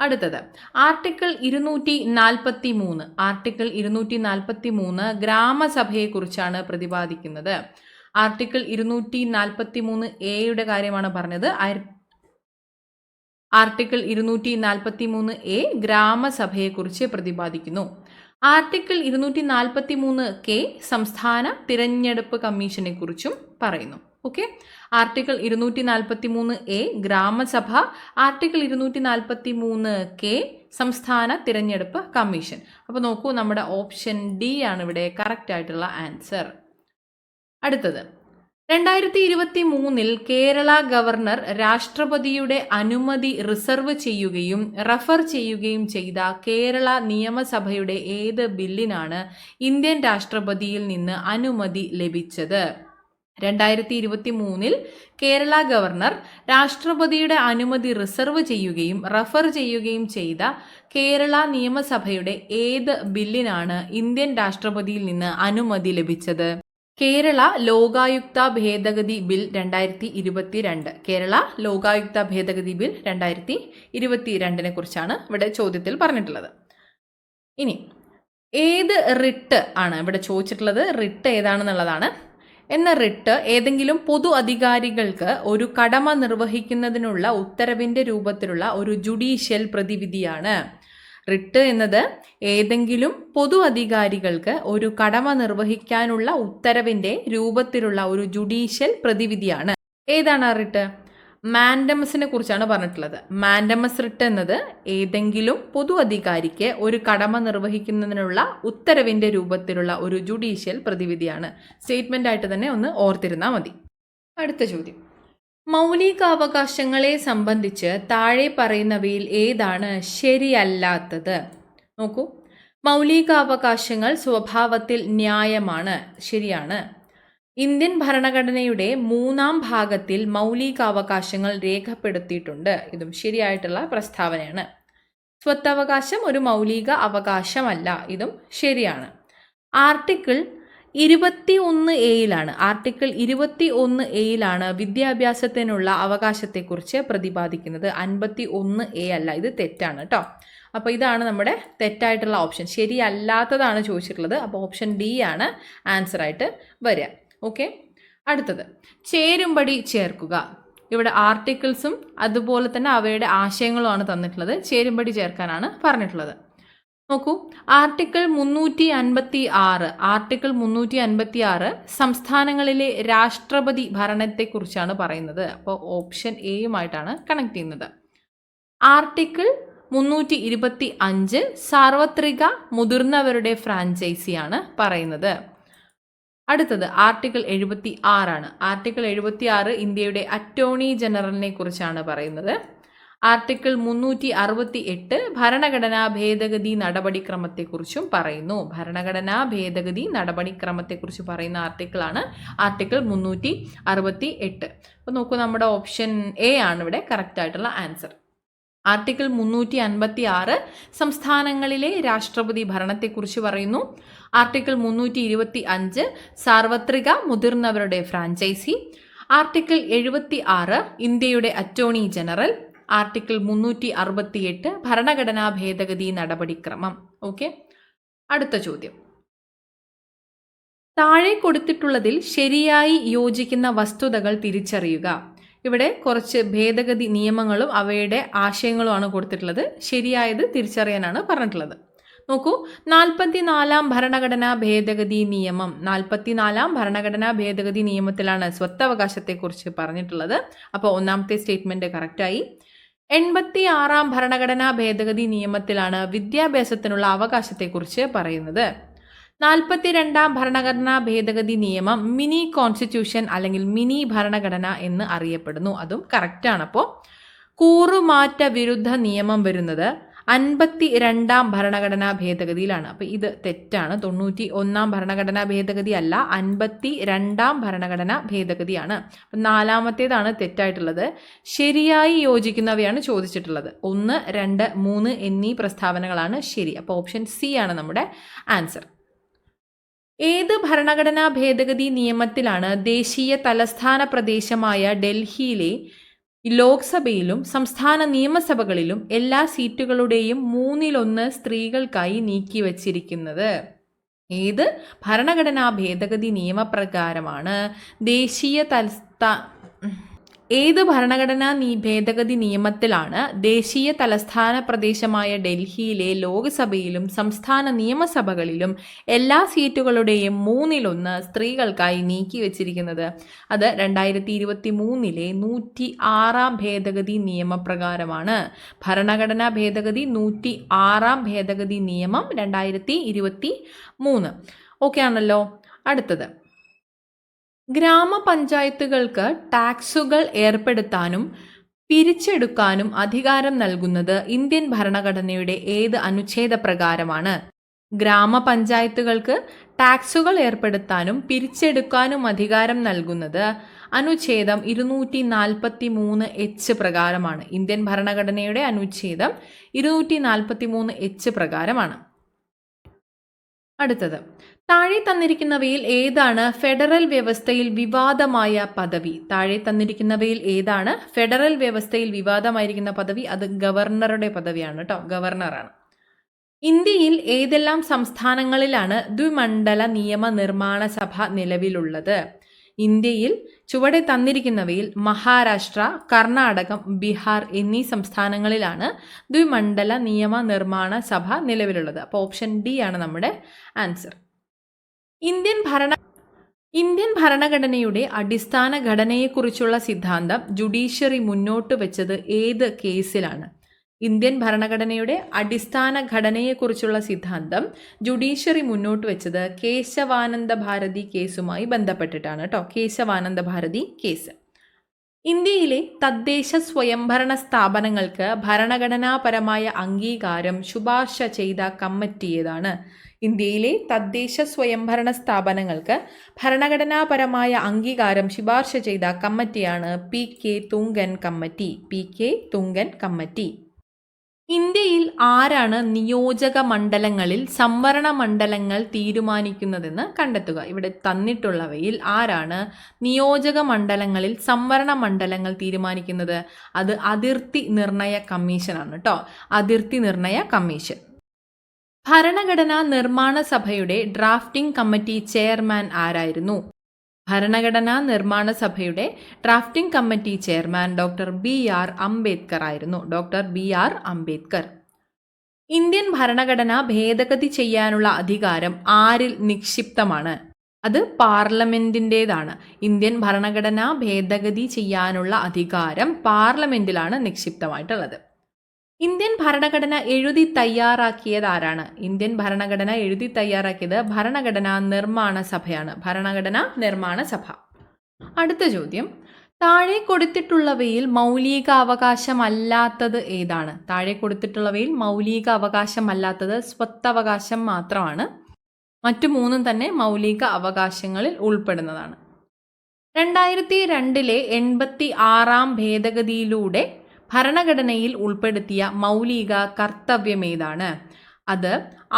അടുത്തത്, ആർട്ടിക്കിൾ 243. ആർട്ടിക്കിൾ 243 ഗ്രാമസഭയെക്കുറിച്ചാണ് പ്രതിപാദിക്കുന്നത്. ആർട്ടിക്കിൾ 243A കാര്യമാണ് പറഞ്ഞത്. Article 243A ഗ്രാമസഭയെക്കുറിച്ച് പ്രതിപാദിക്കുന്നു. ആർട്ടിക്കിൾ 243K സംസ്ഥാന തിരഞ്ഞെടുപ്പ് കമ്മീഷനെ കുറിച്ചും പറയുന്നു. ഓക്കെ, ആർട്ടിക്കിൾ 243A ഗ്രാമസഭ, ആർട്ടിക്കിൾ 243K സംസ്ഥാന തിരഞ്ഞെടുപ്പ് കമ്മീഷൻ. അപ്പോൾ നോക്കൂ, നമ്മുടെ ഓപ്ഷൻ D ആണ് ഇവിടെ കറക്റ്റ് ആയിട്ടുള്ള ആൻസർ. അടുത്തത്, 2023 കേരള ഗവർണർ രാഷ്ട്രപതിയുടെ അനുമതി റിസർവ് ചെയ്യുകയും റഫർ ചെയ്യുകയും ചെയ്ത കേരള നിയമസഭയുടെ ഏത് ബില്ലിനാണ് ഇന്ത്യൻ രാഷ്ട്രപതിയിൽ നിന്ന് അനുമതി ലഭിച്ചത്? 2023 കേരള ഗവർണർ രാഷ്ട്രപതിയുടെ അനുമതി റിസർവ് ചെയ്യുകയും റഫർ ചെയ്യുകയും ചെയ്ത കേരള നിയമസഭയുടെ ഏത് ബില്ലിനാണ് ഇന്ത്യൻ രാഷ്ട്രപതിയിൽ നിന്ന് അനുമതി ലഭിച്ചത്? കേരള ലോകായുക്ത ഭേദഗതി ബിൽ 2022. കേരള ലോകായുക്ത ഭേദഗതി ബിൽ 2022 കുറിച്ചാണ് ഇവിടെ ചോദ്യത്തിൽ പറഞ്ഞിട്ടുള്ളത്. ഇനി ഏത് റിട്ട് ആണ് ഇവിടെ ചോദിച്ചിട്ടുള്ളത്? റിട്ട് ഏതാണെന്നുള്ളതാണ്. എന്ന റിട്ട് ഏതെങ്കിലും പൊതു അധികാരികൾക്ക് ഒരു കടമ നിർവഹിക്കുന്നതിനുള്ള ഉത്തരവിൻ്റെ രൂപത്തിലുള്ള ഒരു ജുഡീഷ്യൽ പ്രതിവിധിയാണ്. റിട്ട് എന്നത് ഏതെങ്കിലും പൊതു അധികാരികൾക്ക് ഒരു കടമ നിർവഹിക്കാനുള്ള ഉത്തരവിൻ്റെ രൂപത്തിലുള്ള ഒരു ജുഡീഷ്യൽ പ്രതിവിധിയാണ്. ഏതാണ് ആ റിട്ട്? മാൻഡമസിനെ കുറിച്ചാണ് പറഞ്ഞിട്ടുള്ളത്. മാൻഡമസ് റിട്ട് എന്നത് ഏതെങ്കിലും പൊതു അധികാരിക്ക് ഒരു കടമ നിർവഹിക്കുന്നതിനുള്ള ഉത്തരവിൻ്റെ രൂപത്തിലുള്ള ഒരു ജുഡീഷ്യൽ പ്രതിവിധിയാണ്. സ്റ്റേറ്റ്മെൻ്റ് ആയിട്ട് തന്നെ ഒന്ന് ഓർത്തിരുന്നാൽ മതി. അടുത്ത ചോദ്യം, മൗലികാവകാശങ്ങളെ സംബന്ധിച്ച് താഴെ പറയുന്നവയിൽ ഏതാണ് ശരിയല്ലാത്തത്? നോക്കൂ, മൗലികാവകാശങ്ങൾ സ്വഭാവത്തിൽ ന്യായമാണ്, ശരിയാണ്. ഇന്ത്യൻ ഭരണഘടനയുടെ 3ാം ഭാഗത്തിൽ മൗലികാവകാശങ്ങൾ രേഖപ്പെടുത്തിയിട്ടുണ്ട്, ഇതും ശരിയായിട്ടുള്ള പ്രസ്താവനയാണ്. സ്വത്തവകാശം ഒരു മൗലിക അവകാശമല്ല, ഇതും ശരിയാണ്. ആർട്ടിക്കിൾ 21A ആർട്ടിക്കിൾ 21A വിദ്യാഭ്യാസത്തിനുള്ള അവകാശത്തെക്കുറിച്ച് പ്രതിപാദിക്കുന്നത്. 51A അല്ല, ഇത് തെറ്റാണ് കേട്ടോ. അപ്പോൾ ഇതാണ് നമ്മുടെ തെറ്റായിട്ടുള്ള ഓപ്ഷൻ. ശരിയല്ലാത്തതാണ് ചോദിച്ചിട്ടുള്ളത്. അപ്പോൾ ഓപ്ഷൻ ഡി ആണ് ആൻസർ ആയിട്ട് വരിക. ഓക്കെ, അടുത്തത് ചേരുംപടി ചേർക്കുക. ഇവിടെ ആർട്ടിക്കിൾസും അതുപോലെ തന്നെ അവയുടെ ആശയങ്ങളുമാണ് തന്നിട്ടുള്ളത്. ചേരുംപടി ചേർക്കാനാണ് പറഞ്ഞിട്ടുള്ളത്. നോക്കൂ, ആർട്ടിക്കിൾ 356 സംസ്ഥാനങ്ങളിലെ രാഷ്ട്രപതി ഭരണത്തെക്കുറിച്ചാണ് പറയുന്നത്. അപ്പോൾ ഓപ്ഷൻ എയുമായിട്ടാണ് കണക്ട് ചെയ്യുന്നത്. ആർട്ടിക്കിൾ 325 സാർവത്രിക മുതിർന്നവരുടെ ഫ്രാഞ്ചൈസിയാണ് പറയുന്നത്. അടുത്തത് ആർട്ടിക്കിൾ 76 ആർട്ടിക്കിൾ 76 ഇന്ത്യയുടെ അറ്റോർണി ജനറലിനെ കുറിച്ചാണ് പറയുന്നത്. ആർട്ടിക്കിൾ 368 ഭരണഘടനാ ഭേദഗതി നടപടിക്രമത്തെക്കുറിച്ചും പറയുന്നു. ഭരണഘടനാ ഭേദഗതി നടപടിക്രമത്തെക്കുറിച്ച് പറയുന്ന ആർട്ടിക്കിളാണ് ആർട്ടിക്കിൾ 368. അപ്പോൾ നോക്കൂ, നമ്മുടെ ഓപ്ഷൻ എ ആണ് ഇവിടെ കറക്റ്റ് ആയിട്ടുള്ള ആൻസർ. ആർട്ടിക്കിൾ 356 സംസ്ഥാനങ്ങളിലെ രാഷ്ട്രപതി ഭരണത്തെക്കുറിച്ച് പറയുന്നു. ആർട്ടിക്കിൾ 325 സാർവത്രിക മുതിർന്നവരുടെ ഫ്രാഞ്ചൈസി. ആർട്ടിക്കിൾ 76 ഇന്ത്യയുടെ അറ്റോർണി ജനറൽ. ആർട്ടിക്കിൾ 368 ഭരണഘടനാ ഭേദഗതി നടപടിക്രമം. ഓക്കെ, അടുത്ത ചോദ്യം. താഴെ കൊടുത്തിട്ടുള്ളതിൽ ശരിയായി യോജിക്കുന്ന വസ്തുതകൾ തിരിച്ചറിയുക. ഇവിടെ കുറച്ച് ഭേദഗതി നിയമങ്ങളും അവയുടെ ആശയങ്ങളുമാണ് കൊടുത്തിട്ടുള്ളത്. ശരിയായത് തിരിച്ചറിയാനാണ് പറഞ്ഞിട്ടുള്ളത്. നോക്കൂ, 44-ാം ഭരണഘടനാ ഭേദഗതി നിയമം. 44-ാം ഭരണഘടനാ ഭേദഗതി നിയമത്തിലാണ് സ്വത്തവകാശത്തെക്കുറിച്ച് പറഞ്ഞിട്ടുള്ളത്. അപ്പോൾ ഒന്നാമത്തെ സ്റ്റേറ്റ്മെന്റ് കറക്റ്റായി. 86-ാം ഭരണഘടനാ ഭേദഗതി നിയമത്തിലാണ് വിദ്യാഭ്യാസത്തിനുള്ള അവകാശത്തെക്കുറിച്ച് പറയുന്നത്. 42-ാം ഭരണഘടനാ ഭേദഗതി നിയമം മിനി കോൺസ്റ്റിറ്റ്യൂഷൻ അല്ലെങ്കിൽ മിനി ഭരണഘടന എന്ന് അറിയപ്പെടുന്നു. അതും കറക്റ്റാണ്. അപ്പോൾ കൂറുമാറ്റ വിരുദ്ധ നിയമം വരുന്നത് 52-ാം ഭരണഘടനാ ഭേദഗതിയിലാണ്. അപ്പോൾ ഇത് തെറ്റാണ്. 91-ാം ഭരണഘടനാ ഭേദഗതി അല്ല, 52-ാം ഭരണഘടനാ ഭേദഗതിയാണ്. അപ്പം 4-ാമത്തേതാണ് തെറ്റായിട്ടുള്ളത്. ശരിയായി യോജിക്കുന്നവയാണ് ചോദിച്ചിട്ടുള്ളത്. 1, 2, 3 എന്നീ പ്രസ്താവനകളാണ് ശരി. അപ്പോൾ ഓപ്ഷൻ സി ആണ് നമ്മുടെ ആൻസർ. ഏത് ഭരണഘടനാ ഭേദഗതി നിയമത്തിലാണ് ദേശീയ തലസ്ഥാന പ്രദേശമായ ഡൽഹിയിലെ ലോക്സഭയിലും സംസ്ഥാന നിയമസഭകളിലും എല്ലാ സീറ്റുകളുടെയും 1/3 സ്ത്രീകൾക്കായി നീക്കിവച്ചിരിക്കുന്നത്? ഏത് ഭരണഘടനാ ഭേദഗതി നിയമപ്രകാരമാണ് ഏത് ഭരണഘടനാ ഭേദഗതി നിയമത്തിലാണ് ദേശീയ തലസ്ഥാന പ്രദേശമായ ഡൽഹിയിലെ ലോക്സഭയിലും സംസ്ഥാന നിയമസഭകളിലും എല്ലാ സീറ്റുകളുടെയും 1/3 സ്ത്രീകൾക്കായി നീക്കിവച്ചിരിക്കുന്നത്? അത് 2023 106-ാം ഭേദഗതി നിയമപ്രകാരമാണ്. ഭരണഘടനാ ഭേദഗതി 106-ാം ഭേദഗതി നിയമം 2023. ഓക്കെ ആണല്ലോ. അടുത്തത്, ഗ്രാമപഞ്ചായത്തുകൾക്ക് ടാക്സുകൾ ഏർപ്പെടുത്താനും പിരിച്ചെടുക്കാനും അധികാരം നൽകുന്നത് ഇന്ത്യൻ ഭരണഘടനയുടെ ഏത് അനുച്ഛേദ പ്രകാരമാണ്? ഗ്രാമപഞ്ചായത്തുകൾക്ക് ടാക്സുകൾ ഏർപ്പെടുത്താനും പിരിച്ചെടുക്കാനും അധികാരം നൽകുന്നത് അനുച്ഛേദം 243H പ്രകാരമാണ്. ഇന്ത്യൻ ഭരണഘടനയുടെ അനുച്ഛേദം 243H പ്രകാരമാണ്. അടുത്തത്, താഴെ തന്നിരിക്കുന്നവയിൽ ഏതാണ് ഫെഡറൽ വ്യവസ്ഥയിൽ വിവാദമായ പദവി? താഴെ തന്നിരിക്കുന്നവയിൽ ഏതാണ് ഫെഡറൽ വ്യവസ്ഥയിൽ വിവാദമായിരിക്കുന്ന പദവി? അത് ഗവർണറുടെ പദവിയാണ് കേട്ടോ, ഗവർണറാണ്. ഇന്ത്യയിൽ ഏതെല്ലാം സംസ്ഥാനങ്ങളിലാണ് ദ്വിമണ്ഡല നിയമ നിർമ്മാണ സഭ നിലവിലുള്ളത്? ഇന്ത്യയിൽ ചുവടെ തന്നിരിക്കുന്നവയിൽ മഹാരാഷ്ട്ര, കർണാടകം, ബീഹാർ എന്നീ സംസ്ഥാനങ്ങളിലാണ് ദ്വിമണ്ഡല നിയമ നിർമ്മാണ സഭ നിലവിലുള്ളത്. അപ്പോൾ ഓപ്ഷൻ ഡി ആണ് നമ്മുടെ ആൻസർ. ഇന്ത്യൻ ഭരണഘടനയുടെ അടിസ്ഥാന ഘടനയെക്കുറിച്ചുള്ള സിദ്ധാന്തം ജുഡീഷ്യറി മുന്നോട്ട് വെച്ചത് ഏത് കേസിലാണ്? ഇന്ത്യൻ ഭരണഘടനയുടെ അടിസ്ഥാന ഘടനയെക്കുറിച്ചുള്ള സിദ്ധാന്തം ജുഡീഷ്യറി മുന്നോട്ട് വെച്ചത് കേശവാനന്ദ ഭാരതി കേസുമായി ബന്ധപ്പെട്ടിട്ടാണ് കേട്ടോ. കേശവാനന്ദ ഭാരതി കേസ്. ഇന്ത്യയിലെ തദ്ദേശ സ്വയംഭരണ സ്ഥാപനങ്ങൾക്ക് ഭരണഘടനാപരമായ അംഗീകാരം ശുപാർശ ചെയ്ത കമ്മിറ്റി ഏതാണ്? ഇന്ത്യയിലെ തദ്ദേശ സ്വയംഭരണ സ്ഥാപനങ്ങൾക്ക് ഭരണഘടനാപരമായ അംഗീകാരം ശുപാർശ ചെയ്ത കമ്മിറ്റിയാണ് പി കെ തുങ്കൻ കമ്മിറ്റി. ഇന്ത്യയിൽ ആരാണ് നിയോജക മണ്ഡലങ്ങളിൽ സംവരണ മണ്ഡലങ്ങൾ തീരുമാനിക്കുന്നതെന്ന് കണ്ടെത്തുക. ഇവിടെ തന്നിട്ടുള്ളവയിൽ ആരാണ് നിയോജക മണ്ഡലങ്ങളിൽ സംവരണ മണ്ഡലങ്ങൾ തീരുമാനിക്കുന്നത്? അത് അതിർത്തി നിർണയ കമ്മീഷനാണ് കേട്ടോ. അതിർത്തി നിർണയ കമ്മീഷൻ. ഭരണഘടനാ നിർമ്മാണ സഭയുടെ ഡ്രാഫ്റ്റിംഗ് കമ്മിറ്റി ചെയർമാൻ ആരായിരുന്നു? ഭരണഘടനാ നിർമ്മാണ സഭയുടെ drafting committee chairman doctor BR Ambedkar ആയിരുന്നു. Doctor BR Ambedkar. ഇന്ത്യൻ ഭരണഘടന ഭേദഗതി ചെയ്യാനുള്ള അധികാരം ആരിൽ നിക്ഷിപ്തമാണ്? അത് പാർലമെന്റിൻ്റെതാണ്. ഇന്ത്യൻ ഭരണഘടന ഭേദഗതി ചെയ്യാനുള്ള അധികാരം പാർലമെന്റിലാണ് നിക്ഷിപ്തമായിട്ടുള്ളത്. ഇന്ത്യൻ ഭരണഘടന എഴുതി തയ്യാറാക്കിയത് ആരാണ്? ഇന്ത്യൻ ഭരണഘടന എഴുതി തയ്യാറാക്കിയത് ഭരണഘടനാ നിർമ്മാണ സഭയാണ്. ഭരണഘടനാ നിർമ്മാണ സഭ. അടുത്ത ചോദ്യം, താഴെ കൊടുത്തിട്ടുള്ളവയിൽ മൗലിക അവകാശമല്ലാത്തത് ഏതാണ്? താഴെ കൊടുത്തിട്ടുള്ളവയിൽ മൗലിക അവകാശമല്ലാത്തത് സ്വത്തവകാശം മാത്രമാണ്. മറ്റു മൂന്നും തന്നെ മൗലിക അവകാശങ്ങളിൽ ഉൾപ്പെടുന്നതാണ്. 2002 86 ഭേദഗതിയിലൂടെ ഭരണഘടനയിൽ ഉൾപ്പെടുത്തിയ മൗലിക കർത്തവ്യമേതാണ്? അത്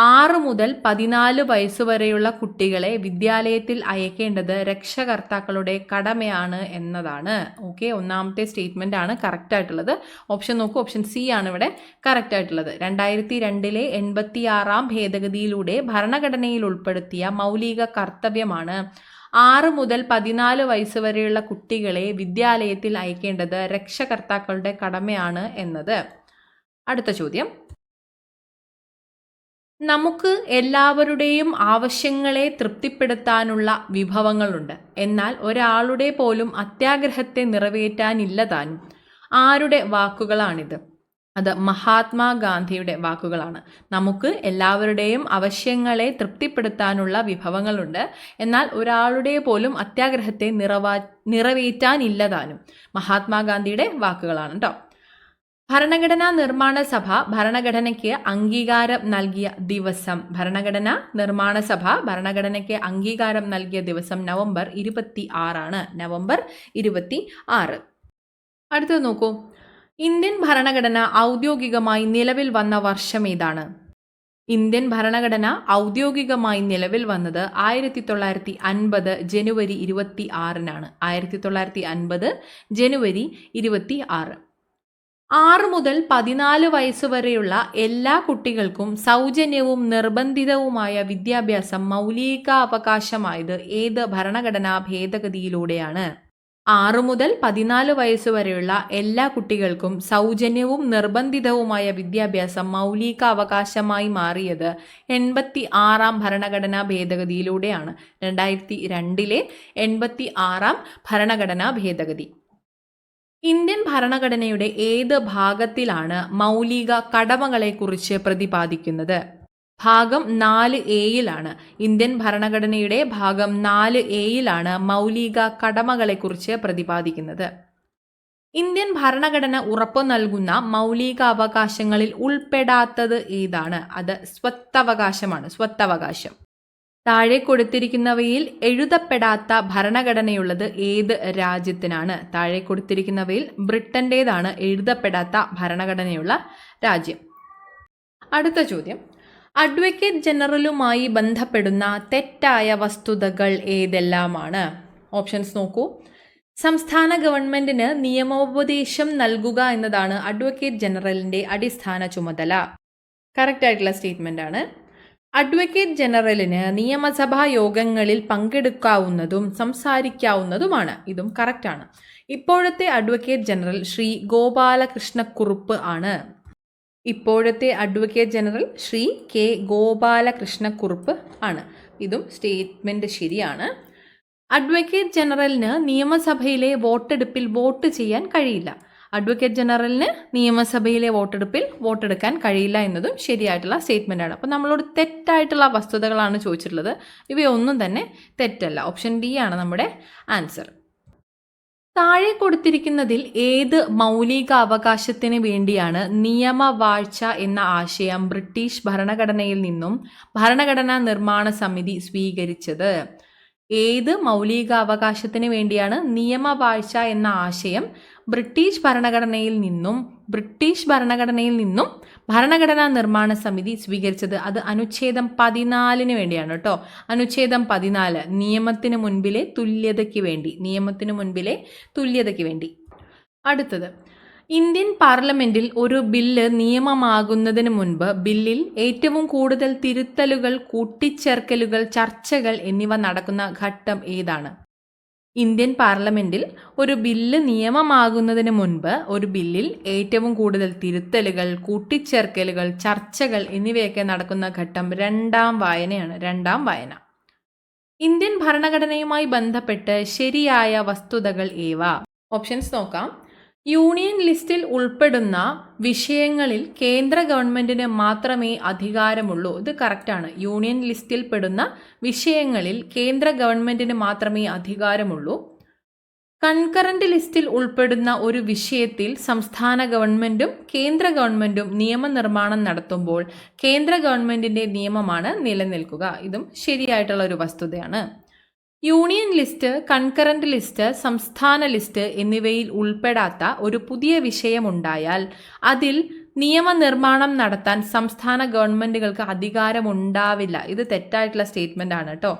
6 മുതൽ 14 വയസ്സുവരെയുള്ള കുട്ടികളെ വിദ്യാലയത്തിൽ അയക്കേണ്ടത് രക്ഷകർത്താക്കളുടെ കടമയാണ് എന്നതാണ്. ഓക്കെ, ഒന്നാമത്തെ സ്റ്റേറ്റ്മെന്റ് ആണ് കറക്റ്റ് ആയിട്ടുള്ളത്. ഓപ്ഷൻ നോക്കൂ, ഓപ്ഷൻ സി ആണ് ഇവിടെ കറക്റ്റ് ആയിട്ടുള്ളത്. 2002 86 ഭേദഗതിയിലൂടെ ഭരണഘടനയിൽ ഉൾപ്പെടുത്തിയ മൗലിക കർത്തവ്യമാണ് 6 മുതൽ 14 വയസ്സ് വരെയുള്ള കുട്ടികളെ വിദ്യാലയത്തിൽ അയക്കേണ്ടത് രക്ഷകർത്താക്കളുടെ കടമയാണ് എന്നത്. അടുത്ത ചോദ്യം, നമുക്ക് എല്ലാവരുടെയും ആവശ്യങ്ങളെ തൃപ്തിപ്പെടുത്താനുള്ള വിഭവങ്ങളുണ്ട്, എന്നാൽ ഒരാളുടെ പോലും അത്യാഗ്രഹത്തെ നിറവേറ്റാനില്ലതാനും. ആരുടെ വാക്കുകളാണിത്? അത് മഹാത്മാഗാന്ധിയുടെ വാക്കുകളാണ്. നമുക്ക് എല്ലാവരുടെയും ആവശ്യങ്ങളെ തൃപ്തിപ്പെടുത്താനുള്ള വിഭവങ്ങളുണ്ട്, എന്നാൽ ഒരാളുടെ പോലും അത്യാഗ്രഹത്തെ നിറവേറ്റാനില്ലതാനും. മഹാത്മാഗാന്ധിയുടെ വാക്കുകളാണ് കേട്ടോ. ഭരണഘടനാ നിർമ്മാണ സഭ ഭരണഘടനയ്ക്ക് അംഗീകാരം നൽകിയ ദിവസം? ഭരണഘടനാ നിർമ്മാണ സഭ ഭരണഘടനയ്ക്ക് അംഗീകാരം നൽകിയ ദിവസം നവംബർ 26 ആണ്. നവംബർ 26. അടുത്തത് നോക്കൂ, ഇന്ത്യൻ ഭരണഘടന ഔദ്യോഗികമായി നിലവിൽ വന്ന വർഷം ഏതാണ്? ഇന്ത്യൻ ഭരണഘടന ഔദ്യോഗികമായി നിലവിൽ വന്നത് 1950 ജനുവരി 26-നാണ്. 1950 ജനുവരി 26. 6 മുതൽ 14 വയസ്സുവരെയുള്ള എല്ലാ കുട്ടികൾക്കും സൗജന്യവും നിർബന്ധിതവുമായ വിദ്യാഭ്യാസം മൗലികാവകാശമായത് ഏത് ഭരണഘടനാ ഭേദഗതിയിലൂടെയാണ്? 6 മുതൽ 14 വയസ്സുവരെയുള്ള എല്ലാ കുട്ടികൾക്കും സൗജന്യവും നിർബന്ധിതവുമായ വിദ്യാഭ്യാസം മൗലികാവകാശമായി മാറിയത് 86 ഭരണഘടനാ ഭേദഗതിയിലൂടെയാണ്. 2002 86 ഭരണഘടനാ ഭേദഗതി. ഇന്ത്യൻ ഭരണഘടനയുടെ ഏത് ഭാഗത്തിലാണ് മൗലിക കടമകളെക്കുറിച്ച് പ്രതിപാദിക്കുന്നത്? ഭാഗം 4A-യിലാണ്. ഇന്ത്യൻ ഭരണഘടനയുടെ ഭാഗം 4A-യിലാണ് മൗലിക കടമകളെക്കുറിച്ച് പ്രതിപാദിക്കുന്നത്. ഇന്ത്യൻ ഭരണഘടന ഉറപ്പു നൽകുന്ന മൗലിക അവകാശങ്ങളിൽ ഉൾപ്പെടാത്തത് ഏതാണ്? അത് സ്വത്തവകാശമാണ്. സ്വത്തവകാശം. താഴെ കൊടുത്തിരിക്കുന്നവയിൽ എഴുതപ്പെടാത്ത ഭരണഘടനയുള്ളത് ഏത് രാജ്യത്തിനാണ്? താഴെ കൊടുത്തിരിക്കുന്നവയിൽ ബ്രിട്ടന്റേതാണ് എഴുതപ്പെടാത്ത ഭരണഘടനയുള്ള രാജ്യം. അടുത്ത ചോദ്യം, അഡ്വക്കേറ്റ് ജനറലുമായി ബന്ധപ്പെടുന്ന തെറ്റായ വസ്തുതകൾ ഏതെല്ലാമാണ്? ഓപ്ഷൻസ് നോക്കൂ. സംസ്ഥാന ഗവൺമെന്റിന് നിയമോപദേശം നൽകുക എന്നതാണ് അഡ്വക്കേറ്റ് ജനറലിന്റെ അടിസ്ഥാന ചുമതല. കറക്റ്റ് ആയിട്ടുള്ള സ്റ്റേറ്റ്മെന്റ് ആണ്. അഡ്വക്കേറ്റ് ജനറലിന് നിയമസഭാ യോഗങ്ങളിൽ പങ്കെടുക്കാവുന്നതും സംസാരിക്കാവുന്നതുമാണ്. ഇതും കറക്റ്റാണ്. ഇപ്പോഴത്തെ അഡ്വക്കേറ്റ് ജനറൽ ശ്രീ ഗോപാലകൃഷ്ണക്കുറുപ്പ് ആണ്. ഇപ്പോഴത്തെ advocate general Shri K Gopalakrishna Kurup ആണ്. ഇതും സ്റ്റേറ്റ്മെന്റ് ശരിയാണ്. അഡ്വക്കേറ്റ് ജനറലിന് നിയമസഭയിലെ വോട്ടെടുപ്പിൽ വോട്ട് ചെയ്യാൻ കഴിയില്ല. അഡ്വക്കേറ്റ് ജനറലിന് നിയമസഭയിലെ വോട്ടെടുപ്പിൽ വോട്ടെടുക്കാൻ കഴിയില്ല എന്നതും ശരിയായിട്ടുള്ള സ്റ്റേറ്റ്മെന്റ് ആണ്. അപ്പോൾ നമ്മളോട് തെറ്റായിട്ടുള്ള വസ്തുതകളാണ് ചോദിച്ചിട്ടുള്ളത്. ഇവയൊന്നും തന്നെ തെറ്റല്ല. ഓപ്ഷൻ ഡി ആണ് നമ്മുടെ ആൻസർ. താഴെ കൊടുത്തിരിക്കുന്നതിൽ ഏത് മൗലിക അവകാശത്തിന് വേണ്ടിയാണ് നിയമവാഴ്ച എന്ന ആശയം ബ്രിട്ടീഷ് ഭരണഘടനയിൽ നിന്നും ഭരണഘടനാ നിർമ്മാണ സമിതി സ്വീകരിച്ചത്? ഏത് മൗലിക അവകാശത്തിന് വേണ്ടിയാണ് നിയമവാഴ്ച എന്ന ആശയം ബ്രിട്ടീഷ് ഭരണഘടനയിൽ നിന്നും ഭരണഘടനാ നിർമ്മാണ സമിതി സ്വീകരിച്ചത്? അത് അനുച്ഛേദം 14 വേണ്ടിയാണ് കേട്ടോ. അനുച്ഛേദം 14 നിയമത്തിന് മുൻപിലെ തുല്യതയ്ക്ക് വേണ്ടി. നിയമത്തിന് മുൻപിലെ തുല്യതയ്ക്ക് വേണ്ടി. അടുത്തത്, ഇന്ത്യൻ പാർലമെന്റിൽ ഒരു ബില്ല് നിയമമാകുന്നതിന് മുൻപ് ബില്ലിൽ ഏറ്റവും കൂടുതൽ തിരുത്തലുകൾ, കൂട്ടിച്ചേർക്കലുകൾ, ചർച്ചകൾ എന്നിവ നടക്കുന്ന ഘട്ടം ഏതാണ്? ഇന്ത്യൻ പാർലമെന്റിൽ ഒരു ബില്ല് നിയമമാകുന്നതിന് മുൻപ് ഒരു ബില്ലിൽ ഏറ്റവും കൂടുതൽ തിരുത്തലുകൾ, കൂട്ടിച്ചേർക്കലുകൾ, ചർച്ചകൾ എന്നിവയൊക്കെ നടക്കുന്ന ഘട്ടം രണ്ടാം വായനയാണ്. രണ്ടാം വായന. ഇന്ത്യൻ ഭരണഘടനയുമായി ബന്ധപ്പെട്ട് ശരിയായ വസ്തുതകൾ ഏവ? ഓപ്ഷൻസ് നോക്കാം. യൂണിയൻ ലിസ്റ്റിൽ ഉൾപ്പെടുന്ന വിഷയങ്ങളിൽ കേന്ദ്ര ഗവൺമെന്റിന് മാത്രമേ അധികാരമുള്ളൂ. ഇത് കറക്റ്റാണ്. യൂണിയൻ ലിസ്റ്റിൽ പെടുന്ന വിഷയങ്ങളിൽ കേന്ദ്ര ഗവൺമെന്റിന് മാത്രമേ അധികാരമുള്ളൂ. കൺകറന്റ് ലിസ്റ്റിൽ ഉൾപ്പെടുന്ന ഒരു വിഷയത്തിൽ സംസ്ഥാന ഗവൺമെന്റും കേന്ദ്ര ഗവൺമെന്റും നിയമനിർമ്മാണം നടത്തുമ്പോൾ കേന്ദ്ര ഗവൺമെന്റിന്റെ നിയമമാണ് നിലനിൽക്കുക. ഇതും ശരിയായിട്ടുള്ള ഒരു വസ്തുതയാണ്. യൂണിയൻ ലിസ്റ്റ്, കൺകറന്റ് ലിസ്റ്റ്, സംസ്ഥാന ലിസ്റ്റ് എന്നിവയിൽ ഉൾപ്പെടാത്ത ഒരു പുതിയ വിഷയമുണ്ടായാൽ അതിൽ നിയമനിർമ്മാണം നടത്താൻ സംസ്ഥാന ഗവൺമെന്റുകൾക്ക് അധികാരമുണ്ടാവില്ല. ഇത് തെറ്റായിട്ടുള്ള സ്റ്റേറ്റ്മെന്റ് ആണ് കേട്ടോ.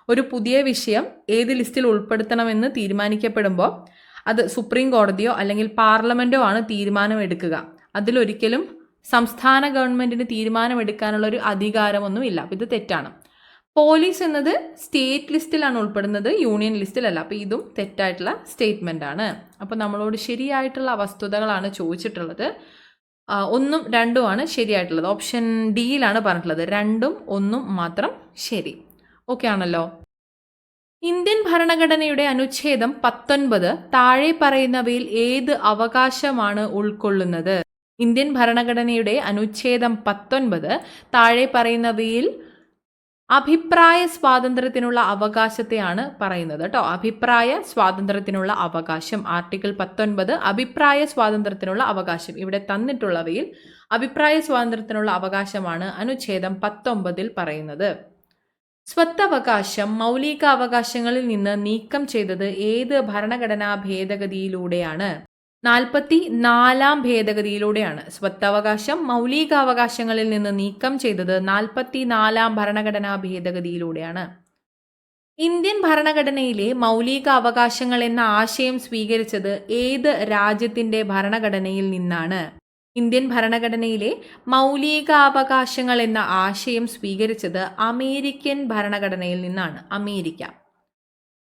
ഒരു പുതിയ വിഷയം ഏത് ലിസ്റ്റിൽ ഉൾപ്പെടുത്തണമെന്ന് തീരുമാനിക്കപ്പെടുമ്പോൾ അത് സുപ്രീം കോടതിയോ അല്ലെങ്കിൽ പാർലമെന്റോ ആണ് തീരുമാനമെടുക്കുക. അതിലൊരിക്കലും സംസ്ഥാന ഗവൺമെന്റിന് തീരുമാനമെടുക്കാനുള്ള ഒരു അധികാരമൊന്നുമില്ല. അപ്പോൾ ഇത് തെറ്റാണ്. പോലീസ് എന്നത് സ്റ്റേറ്റ് ലിസ്റ്റിലാണ് ഉൾപ്പെടുന്നത്, യൂണിയൻ ലിസ്റ്റിലല്ല. അപ്പോൾ ഇതും തെറ്റായിട്ടുള്ള സ്റ്റേറ്റ്മെൻ്റ് ആണ്. അപ്പോൾ നമ്മളോട് ശരിയായിട്ടുള്ള വസ്തുതകളാണ് ചോദിച്ചിട്ടുള്ളത്. 1ഉം 2ഉം ആണ് ശരിയായിട്ടുള്ളത്. ഓപ്ഷൻ ഡിയിലാണ് പറഞ്ഞിട്ടുള്ളത്. 2ഉം 1ഉം മാത്രം ശരി. ഓക്കെ ആണല്ലോ. ഇന്ത്യൻ ഭരണഘടനയുടെ അനുച്ഛേദം 19 താഴെ പറയുന്നവയിൽ ഏത് അവകാശമാണ് ഉൾക്കൊള്ളുന്നത്? ഇന്ത്യൻ ഭരണഘടനയുടെ അനുച്ഛേദം 19 താഴെ പറയുന്നവയിൽ അഭിപ്രായ സ്വാതന്ത്ര്യത്തിനുള്ള അവകാശത്തെയാണ് പറയുന്നത് കേട്ടോ. അഭിപ്രായ സ്വാതന്ത്ര്യത്തിനുള്ള അവകാശം. ആർട്ടിക്കിൾ 19 അഭിപ്രായ സ്വാതന്ത്ര്യത്തിനുള്ള അവകാശം. ഇവിടെ തന്നിട്ടുള്ളവയിൽ അഭിപ്രായ സ്വാതന്ത്ര്യത്തിനുള്ള അവകാശമാണ് അനുച്ഛേദം 19 പറയുന്നത്. സ്വത്തവകാശം മൗലിക അവകാശങ്ങളിൽ നിന്ന് നീക്കം ചെയ്തത് ഏത് ഭരണഘടനാ ഭേദഗതിയിലൂടെയാണ്? 44-ാം ഭേദഗതിയിലൂടെയാണ്. സ്വത്തവകാശം മൗലികാവകാശങ്ങളിൽ നിന്ന് നീക്കം ചെയ്തത് 44-ാം ഭരണഘടനാ ഭേദഗതിയിലൂടെയാണ്. ഇന്ത്യൻ ഭരണഘടനയിലെ മൗലിക അവകാശങ്ങൾ എന്ന ആശയം സ്വീകരിച്ചത് ഏത് രാജ്യത്തിന്റെ ഭരണഘടനയിൽ നിന്നാണ്? ഇന്ത്യൻ ഭരണഘടനയിലെ മൗലികാവകാശങ്ങൾ എന്ന ആശയം സ്വീകരിച്ചത് അമേരിക്കൻ ഭരണഘടനയിൽ നിന്നാണ്. അമേരിക്ക.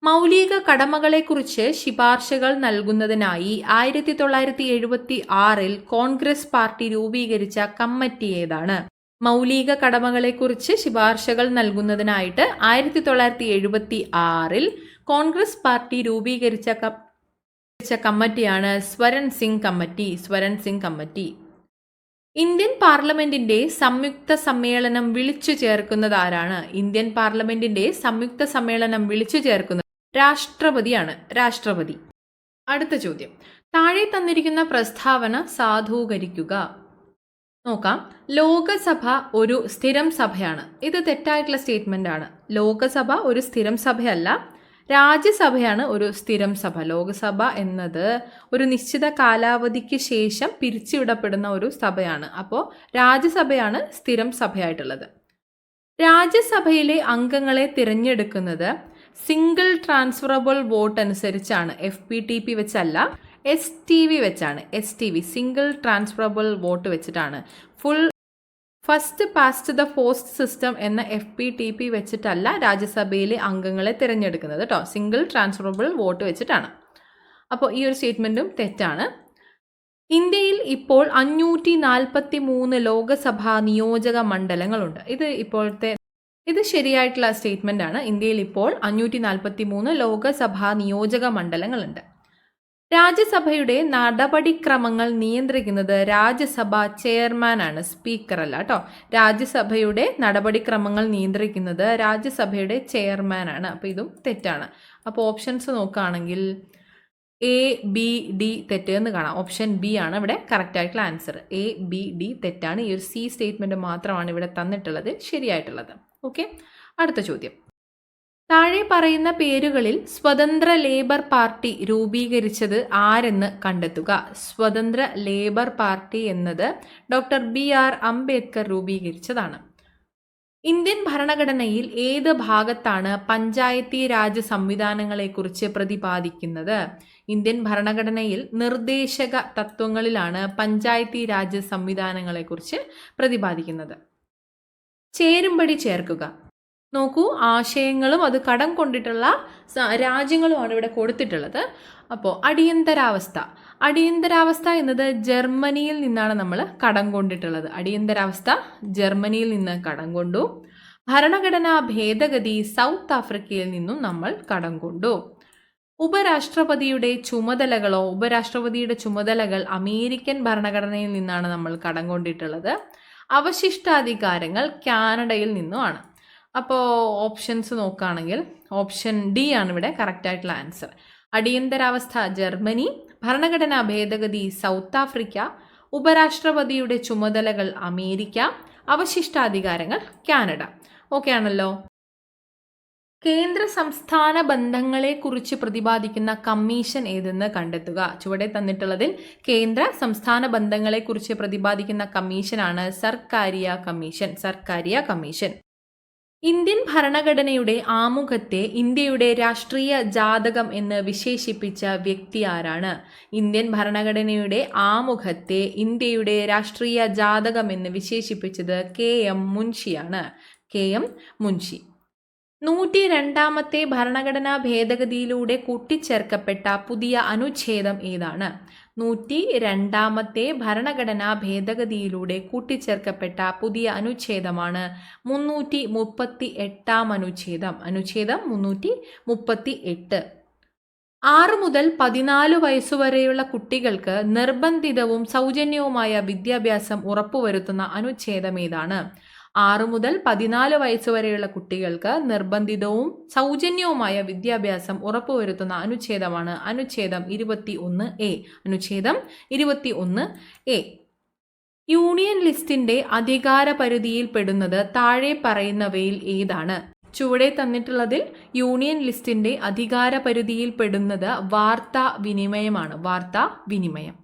മൗലിക കടമകളെക്കുറിച്ച് ശുപാർശകൾ നൽകുന്നതിനായി 1976 കോൺഗ്രസ് പാർട്ടി രൂപീകരിച്ച കമ്മിറ്റി ഏതാണ്? മൗലിക കടമകളെക്കുറിച്ച് ശുപാർശകൾ നൽകുന്നതിനായിട്ട് 1976 കോൺഗ്രസ് പാർട്ടി രൂപീകരിച്ച കമ്മിറ്റിയാണ് Swaran Singh committee. Swaran Singh committee. Indian പാർലമെന്റിന്റെ സംയുക്ത സമ്മേളനം വിളിച്ചു ചേർക്കുന്നത് ആരാണ്? ഇന്ത്യൻ പാർലമെന്റിന്റെ സംയുക്ത സമ്മേളനം വിളിച്ചു ചേർക്കുന്നത് രാഷ്ട്രപതിയാണ്. രാഷ്ട്രപതി. അടുത്ത ചോദ്യം, താഴെ തന്നിരിക്കുന്ന പ്രസ്താവന സാധൂകരിക്കുക. നോക്കാം. ലോകസഭ ഒരു സ്ഥിരം സഭയാണ്. ഇത് തെറ്റായിട്ടുള്ള സ്റ്റേറ്റ്മെന്റ് ആണ്. ലോകസഭ ഒരു സ്ഥിരം സഭയല്ല, രാജ്യസഭയാണ് ഒരു സ്ഥിരം സഭ. ലോകസഭ എന്നത് ഒരു നിശ്ചിത കാലാവധിക്ക് ശേഷം പിരിച്ചുവിടപ്പെടുന്ന ഒരു സഭയാണ്. അപ്പോൾ രാജ്യസഭയാണ് സ്ഥിരം സഭയായിട്ടുള്ളത്. രാജ്യസഭയിലെ അംഗങ്ങളെ തിരഞ്ഞെടുക്കുന്നത് സിംഗിൾ ട്രാൻസ്ഫറബിൾ വോട്ട് അനുസരിച്ചാണ്. FPTP വെച്ചല്ല, STV വെച്ചാണ്. STV സിംഗിൾ ട്രാൻസ്ഫറബിൾ വോട്ട് വെച്ചിട്ടാണ്. First past the post system എന്ന FPTP വെച്ചിട്ടല്ല രാജ്യസഭയിലെ അംഗങ്ങളെ തിരഞ്ഞെടുക്കുന്നത് കേട്ടോ. സിംഗിൾ ട്രാൻസ്ഫറബിൾ വോട്ട് വെച്ചിട്ടാണ്. അപ്പോൾ ഈ ഒരു സ്റ്റേറ്റ്മെൻറ്റും തെറ്റാണ്. ഇന്ത്യയിൽ ഇപ്പോൾ 543 ലോകസഭാ നിയോജക മണ്ഡലങ്ങളുണ്ട്. ഇത് ശരിയായിട്ടുള്ള സ്റ്റേറ്റ്മെന്റ് ആണ്. ഇന്ത്യയിൽ ഇപ്പോൾ 543 ലോകസഭാ നിയോജക മണ്ഡലങ്ങളുണ്ട്. രാജ്യസഭയുടെ നടപടിക്രമങ്ങൾ നിയന്ത്രിക്കുന്നത് രാജ്യസഭാ ചെയർമാൻ ആണ്, സ്പീക്കർ അല്ല കേട്ടോ. രാജ്യസഭയുടെ നടപടിക്രമങ്ങൾ നിയന്ത്രിക്കുന്നത് രാജ്യസഭയുടെ ചെയർമാൻ ആണ്. അപ്പോൾ ഇതും തെറ്റാണ്. അപ്പോൾ ഓപ്ഷൻസ് നോക്കുകയാണെങ്കിൽ A, B, D തെറ്റ് എന്ന് കാണാം. ഓപ്ഷൻ ബി ആണ് ഇവിടെ കറക്റ്റ് ആയിട്ടുള്ള ആൻസർ. A, B, D തെറ്റാണ്. ഈ ഒരു C സ്റ്റേറ്റ്മെന്റ് മാത്രമാണ് ഇവിടെ തന്നിട്ടുള്ളത് ശരിയായിട്ടുള്ളത്. ഓക്കെ. അടുത്ത ചോദ്യം, താഴെ പറയുന്ന പേരുകളിൽ സ്വതന്ത്ര ലേബർ പാർട്ടി രൂപീകരിച്ചത് ആരെന്ന് കണ്ടെത്തുക. സ്വതന്ത്ര ലേബർ പാർട്ടി എന്നത് ഡോക്ടർ BR അംബേദ്കർ രൂപീകരിച്ചതാണ്. ഇന്ത്യൻ ഭരണഘടനയിൽ ഏത് ഭാഗത്താണ് പഞ്ചായത്തി രാജ് സംവിധാനങ്ങളെക്കുറിച്ച് പ്രതിപാദിക്കുന്നത്? ഇന്ത്യൻ ഭരണഘടനയിൽ നിർദ്ദേശക തത്വങ്ങളിലാണ് പഞ്ചായത്തി രാജ് സംവിധാനങ്ങളെക്കുറിച്ച് പ്രതിപാദിക്കുന്നത്. ചേരുംപടി ചേർക്കുക. നോക്കൂ, ആശയങ്ങളും അത് കടം കൊണ്ടിട്ടുള്ള രാജ്യങ്ങളുമാണ് ഇവിടെ കൊടുത്തിട്ടുള്ളത്. അപ്പോൾ അടിയന്തരാവസ്ഥ എന്നത് ജർമ്മനിയിൽ നിന്നാണ് നമ്മൾ കടം കൊണ്ടിട്ടുള്ളത്. അടിയന്തരാവസ്ഥ ജർമ്മനിയിൽ നിന്ന് കടം കൊണ്ടു. ഭരണഘടനാ ഭേദഗതി സൗത്ത് ആഫ്രിക്കയിൽ നിന്നും നമ്മൾ കടം കൊണ്ടു. ഉപരാഷ്ട്രപതിയുടെ ചുമതലകൾ അമേരിക്കൻ ഭരണഘടനയിൽ നിന്നാണ് നമ്മൾ കടം കൊണ്ടിട്ടുള്ളത്. അവശിഷ്ടാധികാരങ്ങൾ കാനഡയിൽ നിന്നുമാണ്. അപ്പോൾ ഓപ്ഷൻസ് നോക്കുകയാണെങ്കിൽ ഓപ്ഷൻ ഡി ആണ് ഇവിടെ കറക്റ്റ് ആയിട്ടുള്ള ആൻസർ. അടിയന്തരാവസ്ഥ ജർമ്മനി, ഭരണഘടനാ ഭേദഗതി സൗത്ത് ആഫ്രിക്ക, ഉപരാഷ്ട്രപതിയുടെ ചുമതലകൾ അമേരിക്ക, അവശിഷ്ടാധികാരങ്ങൾ കാനഡ. ഓക്കെ ആണല്ലോ. കേന്ദ്ര സംസ്ഥാന ബന്ധങ്ങളെക്കുറിച്ച് പ്രതിപാദിക്കുന്ന കമ്മീഷൻ ഏതെന്ന് കണ്ടെത്തുക. ചുവടെ തന്നിട്ടുള്ളതിൽ കേന്ദ്ര സംസ്ഥാന ബന്ധങ്ങളെക്കുറിച്ച് പ്രതിപാദിക്കുന്ന കമ്മീഷനാണ് സർക്കാരിയ കമ്മീഷൻ. ഇന്ത്യൻ ഭരണഘടനയുടെ ആമുഖത്തെ ഇന്ത്യയുടെ രാഷ്ട്രീയ ജാതകം എന്ന് വിശേഷിപ്പിച്ച വ്യക്തി ആരാണ്? ഇന്ത്യൻ ഭരണഘടനയുടെ ആമുഖത്തെ ഇന്ത്യയുടെ രാഷ്ട്രീയ ജാതകം എന്ന് വിശേഷിപ്പിച്ചത് KM മുൻഷിയാണ്. KM മുൻഷി. 102ാമത്തെ ഭരണഘടനാ ഭേദഗതിയിലൂടെ കൂട്ടിച്ചേർക്കപ്പെട്ട പുതിയ അനുച്ഛേദം ഏതാണ്? 102ാമത്തെ ഭരണഘടനാ ഭേദഗതിയിലൂടെ കൂട്ടിച്ചേർക്കപ്പെട്ട പുതിയ അനുച്ഛേദമാണ് 338ാം അനുച്ഛേദം. അനുച്ഛേദം 338. 6 മുതൽ 14 വയസ്സുവരെയുള്ള കുട്ടികൾക്ക് നിർബന്ധിതവും സൗജന്യവുമായ വിദ്യാഭ്യാസം ഉറപ്പുവരുത്തുന്ന അനുച്ഛേദം ഏതാണ്? 6 മുതൽ 14 വയസ്സുവരെയുള്ള കുട്ടികൾക്ക് നിർബന്ധിതവും സൗജന്യവുമായ വിദ്യാഭ്യാസം ഉറപ്പുവരുത്തുന്ന അനുച്ഛേദമാണ് അനുച്ഛേദം 21A. അനുച്ഛേദം 21A. യൂണിയൻ ലിസ്റ്റിന്റെ അധികാര പരിധിയിൽ പെടുന്നത് താഴെ പറയുന്നവയിൽ ഏതാണ്? ചുവടെ തന്നിട്ടുള്ളതിൽ യൂണിയൻ ലിസ്റ്റിന്റെ അധികാര പരിധിയിൽ പെടുന്നത് വാർത്താവിനിമയം.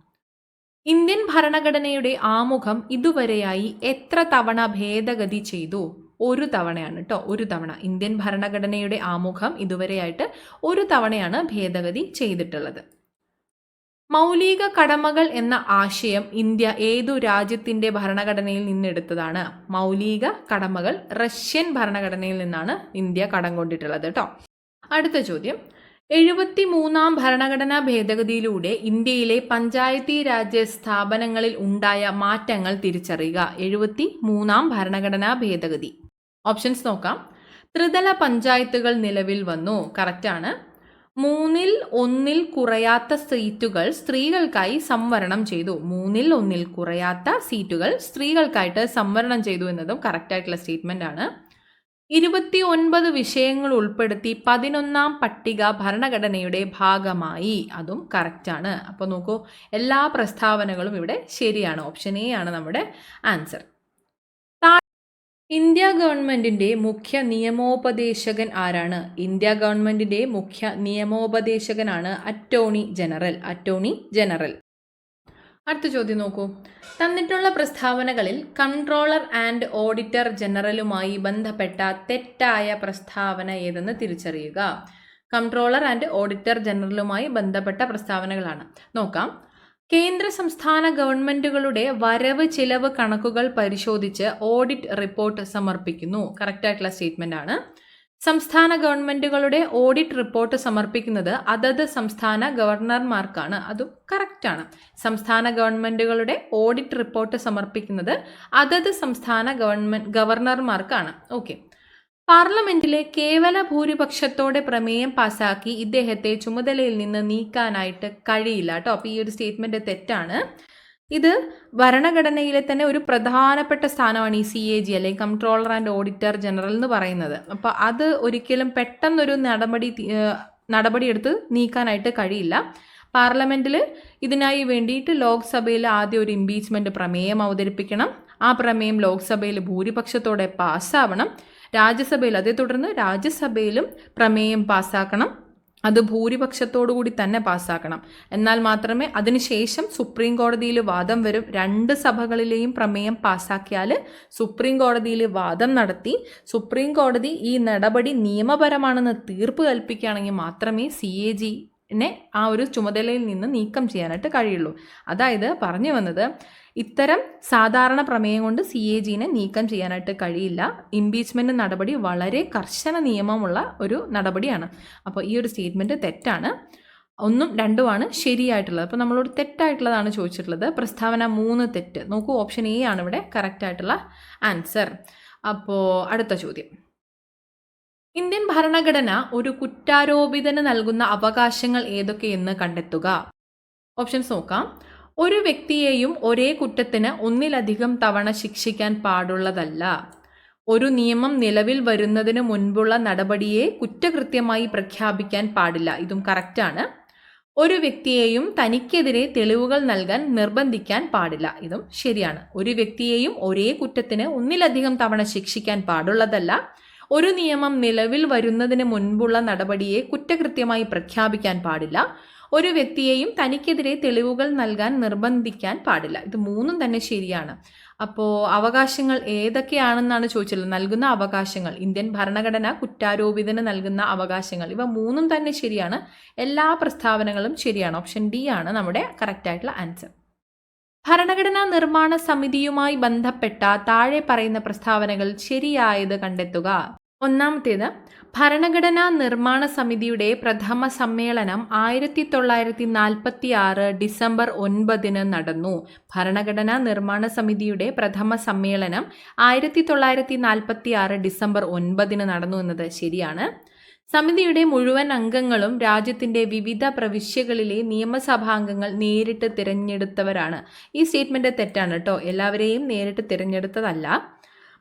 ഇന്ത്യൻ ഭരണഘടനയുടെ ആമുഖം ഇതുവരെയായി എത്ര തവണ ഭേദഗതി ചെയ്തു? ഒരു തവണയാണ് കേട്ടോ. ഒരു തവണ. ഇന്ത്യൻ ഭരണഘടനയുടെ ആമുഖം ഇതുവരെയായിട്ട് ഒരു തവണയാണ് ഭേദഗതി ചെയ്തിട്ടുള്ളത്. മൗലിക കടമകൾ എന്ന ആശയം ഇന്ത്യ ഏതു രാജ്യത്തിന്റെ ഭരണഘടനയിൽ നിന്നെടുത്തതാണ്? മൗലിക കടമകൾ റഷ്യൻ ഭരണഘടനയിൽ നിന്നാണ് ഇന്ത്യ കടം കൊണ്ടിട്ടുള്ളത് കേട്ടോ. അടുത്ത ചോദ്യം. 73ാം ഭരണഘടനാ ഭേദഗതിയിലൂടെ ഇന്ത്യയിലെ പഞ്ചായത്തി രാജ് സ്ഥാപനങ്ങളിൽ ഉണ്ടായ മാറ്റങ്ങൾ തിരിച്ചറിയുക. 73ാം ഭരണഘടനാ ഭേദഗതി. ഓപ്ഷൻസ് നോക്കാം. ത്രിതല പഞ്ചായത്തുകൾ നിലവിൽ വന്നു. കറക്റ്റാണ്. 1/3 കുറയാത്ത സീറ്റുകൾ സ്ത്രീകൾക്കായി സംവരണം ചെയ്തു. 1/3 കുറയാത്ത സീറ്റുകൾ സ്ത്രീകൾക്കായിട്ട് സംവരണം ചെയ്തു എന്നതും കറക്റ്റായിട്ടുള്ള സ്റ്റേറ്റ്മെന്റ് ആണ്. 29 വിഷയങ്ങൾ ഉൾപ്പെടുത്തി 11ാം പട്ടിക ഭരണഘടനയുടെ ഭാഗമായി. അതും കറക്റ്റാണ്. അപ്പോൾ നോക്കൂ, എല്ലാ പ്രസ്താവനകളും ഇവിടെ ശരിയാണ്. ഓപ്ഷൻ എ ആണ് നമ്മുടെ ആൻസർ. ഇന്ത്യ ഗവൺമെന്റിന്റെ മുഖ്യ നിയമോപദേശകൻ ആരാണ്? ഇന്ത്യ ഗവൺമെന്റിന്റെ മുഖ്യ നിയമോപദേശകനാണ് അറ്റോർണി ജനറൽ. അടുത്ത ചോദ്യം നോക്കൂ. തന്നിട്ടുള്ള പ്രസ്താവനകളിൽ കൺട്രോളർ ആൻഡ് ഓഡിറ്റർ ജനറലുമായി ബന്ധപ്പെട്ട തെറ്റായ പ്രസ്താവന ഏതെന്ന് തിരിച്ചറിയുക. കൺട്രോളർ ആൻഡ് ഓഡിറ്റർ ജനറലുമായി ബന്ധപ്പെട്ട പ്രസ്താവനകളാണ്. നോക്കാം. കേന്ദ്ര സംസ്ഥാന ഗവൺമെന്റുകളുടെ വരവ് ചിലവ് കണക്കുകൾ പരിശോധിച്ച് ഓഡിറ്റ് റിപ്പോർട്ട് സമർപ്പിക്കുന്നു. കറക്റ്റായിട്ടുള്ള സ്റ്റേറ്റ്മെന്റ് ആണ്. സംസ്ഥാന ഗവൺമെന്റുകളുടെ ഓഡിറ്റ് റിപ്പോർട്ട് സമർപ്പിക്കുന്നത് അതത് സംസ്ഥാന ഗവർണർമാർക്കാണ്. അതും കറക്റ്റാണ്. സംസ്ഥാന ഗവൺമെന്റുകളുടെ ഓഡിറ്റ് റിപ്പോർട്ട് സമർപ്പിക്കുന്നത് അതത് സംസ്ഥാന ഗവർണർമാർക്കാണ്. ഓക്കെ. പാർലമെന്റിലെ കേവല ഭൂരിപക്ഷത്തോടെ പ്രമേയം പാസാക്കി ഇദ്ദേഹത്തെ ചുമതലയിൽ നിന്ന് നീക്കാനായിട്ട് കഴിയില്ല കേട്ടോ. അപ്പോൾ ഈ ഒരു സ്റ്റേറ്റ്മെന്റ് തെറ്റാണ്. ഇത് ഭരണഘടനയിലെ തന്നെ ഒരു പ്രധാനപ്പെട്ട സ്ഥാനമാണ് ഈ CAG അല്ലെങ്കിൽ കൺട്രോളർ ആൻഡ് ഓഡിറ്റർ ജനറൽ എന്ന് പറയുന്നത്. അപ്പോൾ അത് ഒരിക്കലും പെട്ടെന്നൊരു നടപടിയെടുത്ത് നീക്കാനായിട്ട് കഴിയില്ല. പാർലമെന്റിൽ ഇതിനായി വേണ്ടിയിട്ട് ലോക്സഭയിൽ ആദ്യം ഒരു ഇംപീച്ച്മെന്റ് പ്രമേയം അവതരിപ്പിക്കണം. ആ പ്രമേയം ലോക്സഭയിൽ ഭൂരിപക്ഷത്തോടെ പാസ്സാവണം. രാജ്യസഭയിൽ, അതേ തുടർന്ന് രാജ്യസഭയിലും പ്രമേയം പാസ്സാക്കണം. അത് ഭൂരിപക്ഷത്തോടുകൂടി തന്നെ പാസ്സാക്കണം. എന്നാൽ മാത്രമേ അതിനുശേഷം സുപ്രീം കോടതിയിൽ വാദം വരും. 2 സഭകളിലെയും പ്രമേയം പാസ്സാക്കിയാൽ സുപ്രീം കോടതിയിൽ വാദം നടത്തി സുപ്രീം കോടതി ഈ നടപടി നിയമപരമാണെന്ന് തീർപ്പ് കൽപ്പിക്കുകയാണെങ്കിൽ മാത്രമേ CAG-നെ ആ ഒരു ചുമതലയിൽ നിന്ന് നീക്കം ചെയ്യാനായിട്ട് കഴിയുള്ളൂ. അതായത് പറഞ്ഞു വന്നത്, ഇത്തരം സാധാരണ പ്രമേയം കൊണ്ട് CAG-നെ നീക്കം ചെയ്യാനായിട്ട് കഴിയില്ല. ഇംപീച്ച്മെൻറ്റ് നടപടി വളരെ കർശന നിയമമുള്ള ഒരു നടപടിയാണ്. അപ്പോൾ ഈ ഒരു സ്റ്റേറ്റ്മെൻറ്റ് തെറ്റാണ്. 1ഉം 2ഉമാണ് ശരിയായിട്ടുള്ളത്. അപ്പോൾ നമ്മളോട് തെറ്റായിട്ടുള്ളതാണ് ചോദിച്ചിട്ടുള്ളത്. പ്രസ്താവന 3 തെറ്റ്. നോക്കൂ, ഓപ്ഷൻ A ആണ് ഇവിടെ കറക്റ്റായിട്ടുള്ള ആൻസർ. അപ്പോൾ അടുത്ത ചോദ്യം, ഇന്ത്യൻ ഭരണഘടന ഒരു കുറ്റാരോപിതന് നൽകുന്ന അവകാശങ്ങൾ ഏതൊക്കെയെന്ന് കണ്ടെത്തുക. ഓപ്ഷൻസ് നോക്കാം. ഒരു വ്യക്തിയെയും ഒരേ കുറ്റത്തിന് ഒന്നിലധികം തവണ ശിക്ഷിക്കാൻ പാടുള്ളതല്ല. ഒരു നിയമം നിലവിൽ വരുന്നതിന് മുൻപുള്ള നടപടിയെ കുറ്റകൃത്യമായി പ്രഖ്യാപിക്കാൻ പാടില്ല. ഇതും കറക്റ്റാണ്. ഒരു വ്യക്തിയെയും തനിക്കെതിരെ തെളിവുകൾ നൽകാൻ നിർബന്ധിക്കാൻ പാടില്ല. ഇതും ശരിയാണ്. ഒരു വ്യക്തിയെയും ഒരേ കുറ്റത്തിന് ഒന്നിലധികം തവണ ശിക്ഷിക്കാൻ പാടുള്ളതല്ല. ഒരു നിയമം നിലവിൽ വരുന്നതിന് മുൻപുള്ള നടപടിയെ കുറ്റകൃത്യമായി പ്രഖ്യാപിക്കാൻ പാടില്ല. ഒരു വ്യക്തിയെയും തനിക്കെതിരെ തെളിവുകൾ നൽകാൻ നിർബന്ധിക്കാൻ പാടില്ല. ഇത് 3ഉം തന്നെ ശരിയാണ്. അപ്പോൾ അവകാശങ്ങൾ ഏതൊക്കെയാണെന്നാണ് ചോദിച്ചത്. നൽകുന്ന അവകാശങ്ങൾ, ഇന്ത്യൻ ഭരണഘടന കുറ്റാരോപിതന് നൽകുന്ന അവകാശങ്ങൾ, ഇവ 3ഉം തന്നെ ശരിയാണ്. എല്ലാ പ്രസ്താവനകളും ശരിയാണ്. ഓപ്ഷൻ D ആണ് നമ്മുടെ കറക്റ്റായിട്ടുള്ള ആൻസർ. ഭരണഘടനാ നിർമ്മാണ സമിതിയുമായി ബന്ധപ്പെട്ട താഴെ പറയുന്ന പ്രസ്താവനകൾ ശരിയായത് കണ്ടെത്തുക. ഒന്നാമത്തേത്, ഭരണഘടനാ നിർമ്മാണ സമിതിയുടെ പ്രഥമ സമ്മേളനം 1946 ഡിസംബർ 9 നടന്നു. ഭരണഘടനാ നിർമ്മാണ സമിതിയുടെ പ്രഥമ സമ്മേളനം 1946 ഡിസംബർ 9 നടന്നു എന്നത് ശരിയാണ്. സമിതിയുടെ മുഴുവൻ അംഗങ്ങളും രാജ്യത്തിൻ്റെ വിവിധ പ്രവിശ്യകളിലെ നിയമസഭാംഗങ്ങൾ നേരിട്ട് തിരഞ്ഞെടുത്തവരാണ്. ഈ സ്റ്റേറ്റ്മെൻറ്റ് തെറ്റാണ് കേട്ടോ. എല്ലാവരെയും നേരിട്ട് തിരഞ്ഞെടുത്തതല്ല.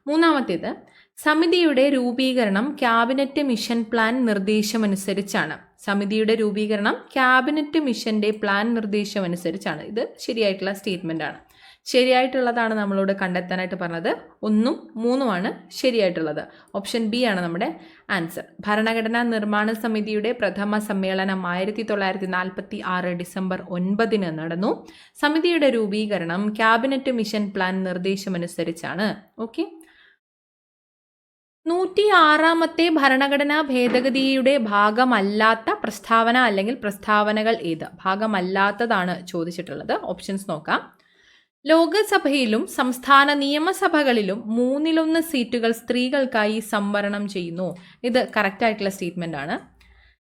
മൂന്നാമത്തേത്, സമിതിയുടെ രൂപീകരണം ക്യാബിനറ്റ് മിഷൻ പ്ലാൻ നിർദ്ദേശമനുസരിച്ചാണ്. സമിതിയുടെ രൂപീകരണം ക്യാബിനറ്റ് മിഷന്റെ പ്ലാൻ നിർദ്ദേശമനുസരിച്ചാണ്. ഇത് ശരിയായിട്ടുള്ള സ്റ്റേറ്റ്മെൻ്റ് ആണ്. ശരിയായിട്ടുള്ളതാണ് നമ്മളോട് കണ്ടെത്താനായിട്ട് പറഞ്ഞത്. 1ഉം 3ഉമാണ് ശരിയായിട്ടുള്ളത്. ഓപ്ഷൻ B ആണ് നമ്മുടെ ആൻസർ. ഭരണഘടനാ നിർമ്മാണ സമിതിയുടെ പ്രഥമ സമ്മേളനം 1946 ഡിസംബർ 9 നടന്നു. സമിതിയുടെ രൂപീകരണം ക്യാബിനറ്റ് മിഷൻ പ്ലാൻ നിർദ്ദേശമനുസരിച്ചാണ്. ഓക്കെ. 106ാമത്തെ ഭരണഘടനാ ഭേദഗതിയുടെ ഭാഗമല്ലാത്ത പ്രസ്താവന അല്ലെങ്കിൽ പ്രസ്താവനകൾ ഏത്? ഭാഗമല്ലാത്തതാണ് ചോദിച്ചിട്ടുള്ളത്. ഓപ്ഷൻസ് നോക്കാം. ലോകസഭയിലും സംസ്ഥാന നിയമസഭകളിലും 1/3 സീറ്റുകൾ സ്ത്രീകൾക്കായി സംവരണം ചെയ്യുന്നു. ഇത് കറക്റ്റായിട്ടുള്ള സ്റ്റേറ്റ്മെൻ്റ് ആണ്.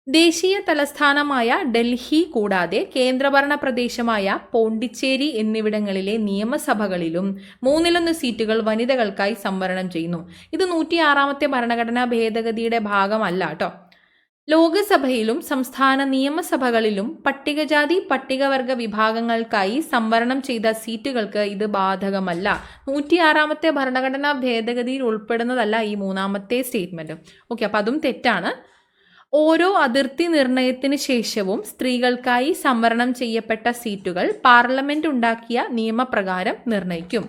ദേശീയ തലസ്ഥാനമായ ഡൽഹി കൂടാതെ കേന്ദ്രഭരണ പ്രദേശമായ പോണ്ടിച്ചേരി എന്നിവിടങ്ങളിലെ നിയമസഭകളിലും 1/3 സീറ്റുകൾ വനിതകൾക്കായി സംവരണം ചെയ്യുന്നു. ഇത് 106ാമത്തെ ഭരണഘടനാ ഭേദഗതിയുടെ ഭാഗമല്ല കേട്ടോ. ലോകസഭയിലും സംസ്ഥാന നിയമസഭകളിലും പട്ടികജാതി പട്ടികവർഗ വിഭാഗങ്ങൾക്കായി സംവരണം ചെയ്ത സീറ്റുകൾക്ക് ഇത് ബാധകമല്ല. 106ാമത്തെ ഭരണഘടനാ ഭേദഗതിയിൽ ഉൾപ്പെടുന്നതല്ല ഈ 3ാമത്തെ സ്റ്റേറ്റ്മെൻറ്റ്. ഓക്കെ, അപ്പം അതും തെറ്റാണ്. ഓരോ അതിർത്തി നിർണയത്തിന് ശേഷവും സ്ത്രീകൾക്കായി സംവരണം ചെയ്യപ്പെട്ട സീറ്റുകൾ പാർലമെന്റ് ഉണ്ടാക്കിയ നിയമപ്രകാരം നിർണയിക്കും.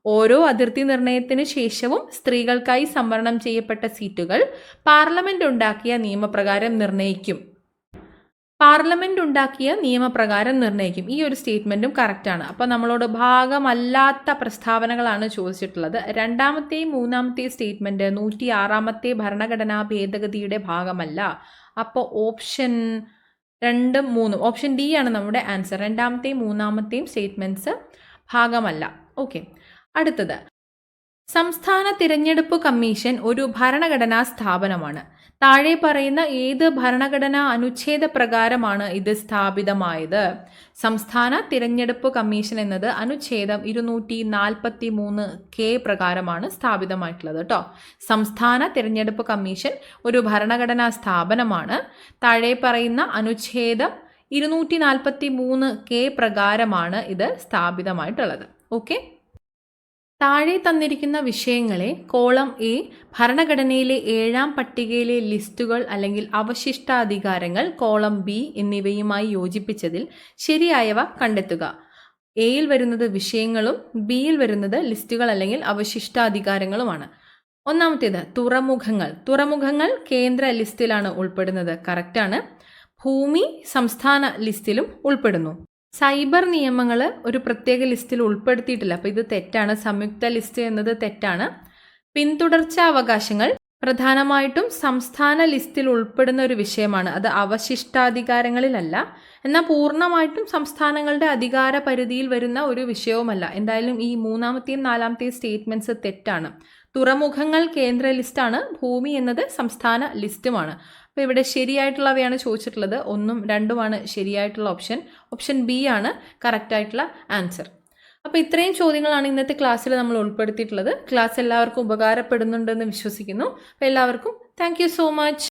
ഓരോ അതിർത്തി നിർണയത്തിന് ശേഷവും സ്ത്രീകൾക്കായി സംവരണം ചെയ്യപ്പെട്ട സീറ്റുകൾ പാർലമെന്റ് ഉണ്ടാക്കിയ നിയമപ്രകാരം നിർണയിക്കും. ഈ ഒരു സ്റ്റേറ്റ്മെൻറ്റും കറക്റ്റാണ്. അപ്പോൾ നമ്മളോട് ഭാഗമല്ലാത്ത പ്രസ്താവനകളാണ് ചോദിച്ചിട്ടുള്ളത്. 2ാമത്തെയും 3ാമത്തെയും സ്റ്റേറ്റ്മെൻറ്റ് 106ാമത്തെ ഭരണഘടനാ ഭേദഗതിയുടെ ഭാഗമല്ല. അപ്പോൾ ഓപ്ഷൻ 2ഉം 3ഉം, ഓപ്ഷൻ D ആണ് നമ്മുടെ ആൻസർ. 2ാമത്തെയും 3ാമത്തെയും സ്റ്റേറ്റ്മെൻറ്റ്സ് ഭാഗമല്ല. ഓക്കെ, അടുത്തത്, സംസ്ഥാന തിരഞ്ഞെടുപ്പ് കമ്മീഷൻ ഒരു ഭരണഘടനാ സ്ഥാപനമാണ്. താഴെ പറയുന്ന ഏത് ഭരണഘടനാ അനുച്ഛേദ പ്രകാരമാണ് ഇത് സ്ഥാപിതമായത്? സംസ്ഥാന തിരഞ്ഞെടുപ്പ് കമ്മീഷൻ എന്നത് അനുച്ഛേദം 243K പ്രകാരമാണ് സ്ഥാപിതമായിട്ടുള്ളത് കേട്ടോ. സംസ്ഥാന തിരഞ്ഞെടുപ്പ് കമ്മീഷൻ ഒരു ഭരണഘടനാ സ്ഥാപനമാണ്. താഴെ പറയുന്ന അനുച്ഛേദം 243K പ്രകാരമാണ് ഇത് സ്ഥാപിതമായിട്ടുള്ളത്. ഓക്കെ, താഴെ തന്നിരിക്കുന്ന വിഷയങ്ങളെ കോളം A ഭരണഘടനയിലെ 7ാം പട്ടികയിലെ ലിസ്റ്റുകൾ അല്ലെങ്കിൽ അവശിഷ്ടാധികാരങ്ങൾ, കോളം B എന്നിവയുമായി യോജിപ്പിച്ചതിൽ ശരിയായവ കണ്ടെത്തുക. എയിൽ വരുന്നത് വിഷയങ്ങളും ബിയിൽ വരുന്നത് ലിസ്റ്റുകൾ അല്ലെങ്കിൽ അവശിഷ്ടാധികാരങ്ങളുമാണ്. ഒന്നാമത്തേത് തുറമുഖങ്ങൾ. തുറമുഖങ്ങൾ കേന്ദ്ര ലിസ്റ്റിലാണ് ഉൾപ്പെടുന്നത്. കറക്റ്റാണ്. ഭൂമി സംസ്ഥാന ലിസ്റ്റിലും ഉൾപ്പെടുന്നു. സൈബർ നിയമങ്ങൾ ഒരു പ്രത്യേക ലിസ്റ്റിൽ ഉൾപ്പെടുത്തിയിട്ടില്ല. അപ്പോൾ ഇത് തെറ്റാണ്. സംയുക്ത ലിസ്റ്റ് എന്നത് തെറ്റാണ്. പിന്തുടർച്ചാ അവകാശങ്ങൾ പ്രധാനമായിട്ടും സംസ്ഥാന ലിസ്റ്റിൽ ഉൾപ്പെടുന്ന ഒരു വിഷയമാണ്. അത് അവശിഷ്ടാധികാരങ്ങളിലല്ല, എന്നാൽ പൂർണ്ണമായിട്ടും സംസ്ഥാനങ്ങളുടെ അധികാര പരിധിയിൽ വരുന്ന ഒരു വിഷയവുമല്ല. എന്തായാലും ഈ മൂന്നാമത്തെയും നാലാമത്തെയും സ്റ്റേറ്റ്മെൻറ്റ്സ് തെറ്റാണ്. തുറമുഖങ്ങൾ കേന്ദ്ര ലിസ്റ്റാണ്, ഭൂമി എന്നത് സംസ്ഥാന ലിസ്റ്റുമാണ്. അപ്പോൾ ഇവിടെ ശരിയായിട്ടുള്ളവയാണ് ചോദിച്ചിട്ടുള്ളത്. 1ഉം 2ഉമാണ് ശരിയായിട്ടുള്ള ഓപ്ഷൻ. ഓപ്ഷൻ ബി ആണ് കറക്റ്റായിട്ടുള്ള ആൻസർ. അപ്പോൾ ഇത്രയും ചോദ്യങ്ങളാണ് ഇന്നത്തെ ക്ലാസ്സിൽ നമ്മൾ ഉൾപ്പെടുത്തിയിട്ടുള്ളത്. ക്ലാസ് എല്ലാവർക്കും ഉപകാരപ്പെടുന്നുണ്ടെന്ന് വിശ്വസിക്കുന്നു. അപ്പോൾ എല്ലാവർക്കും താങ്ക് യു സോ മച്ച്.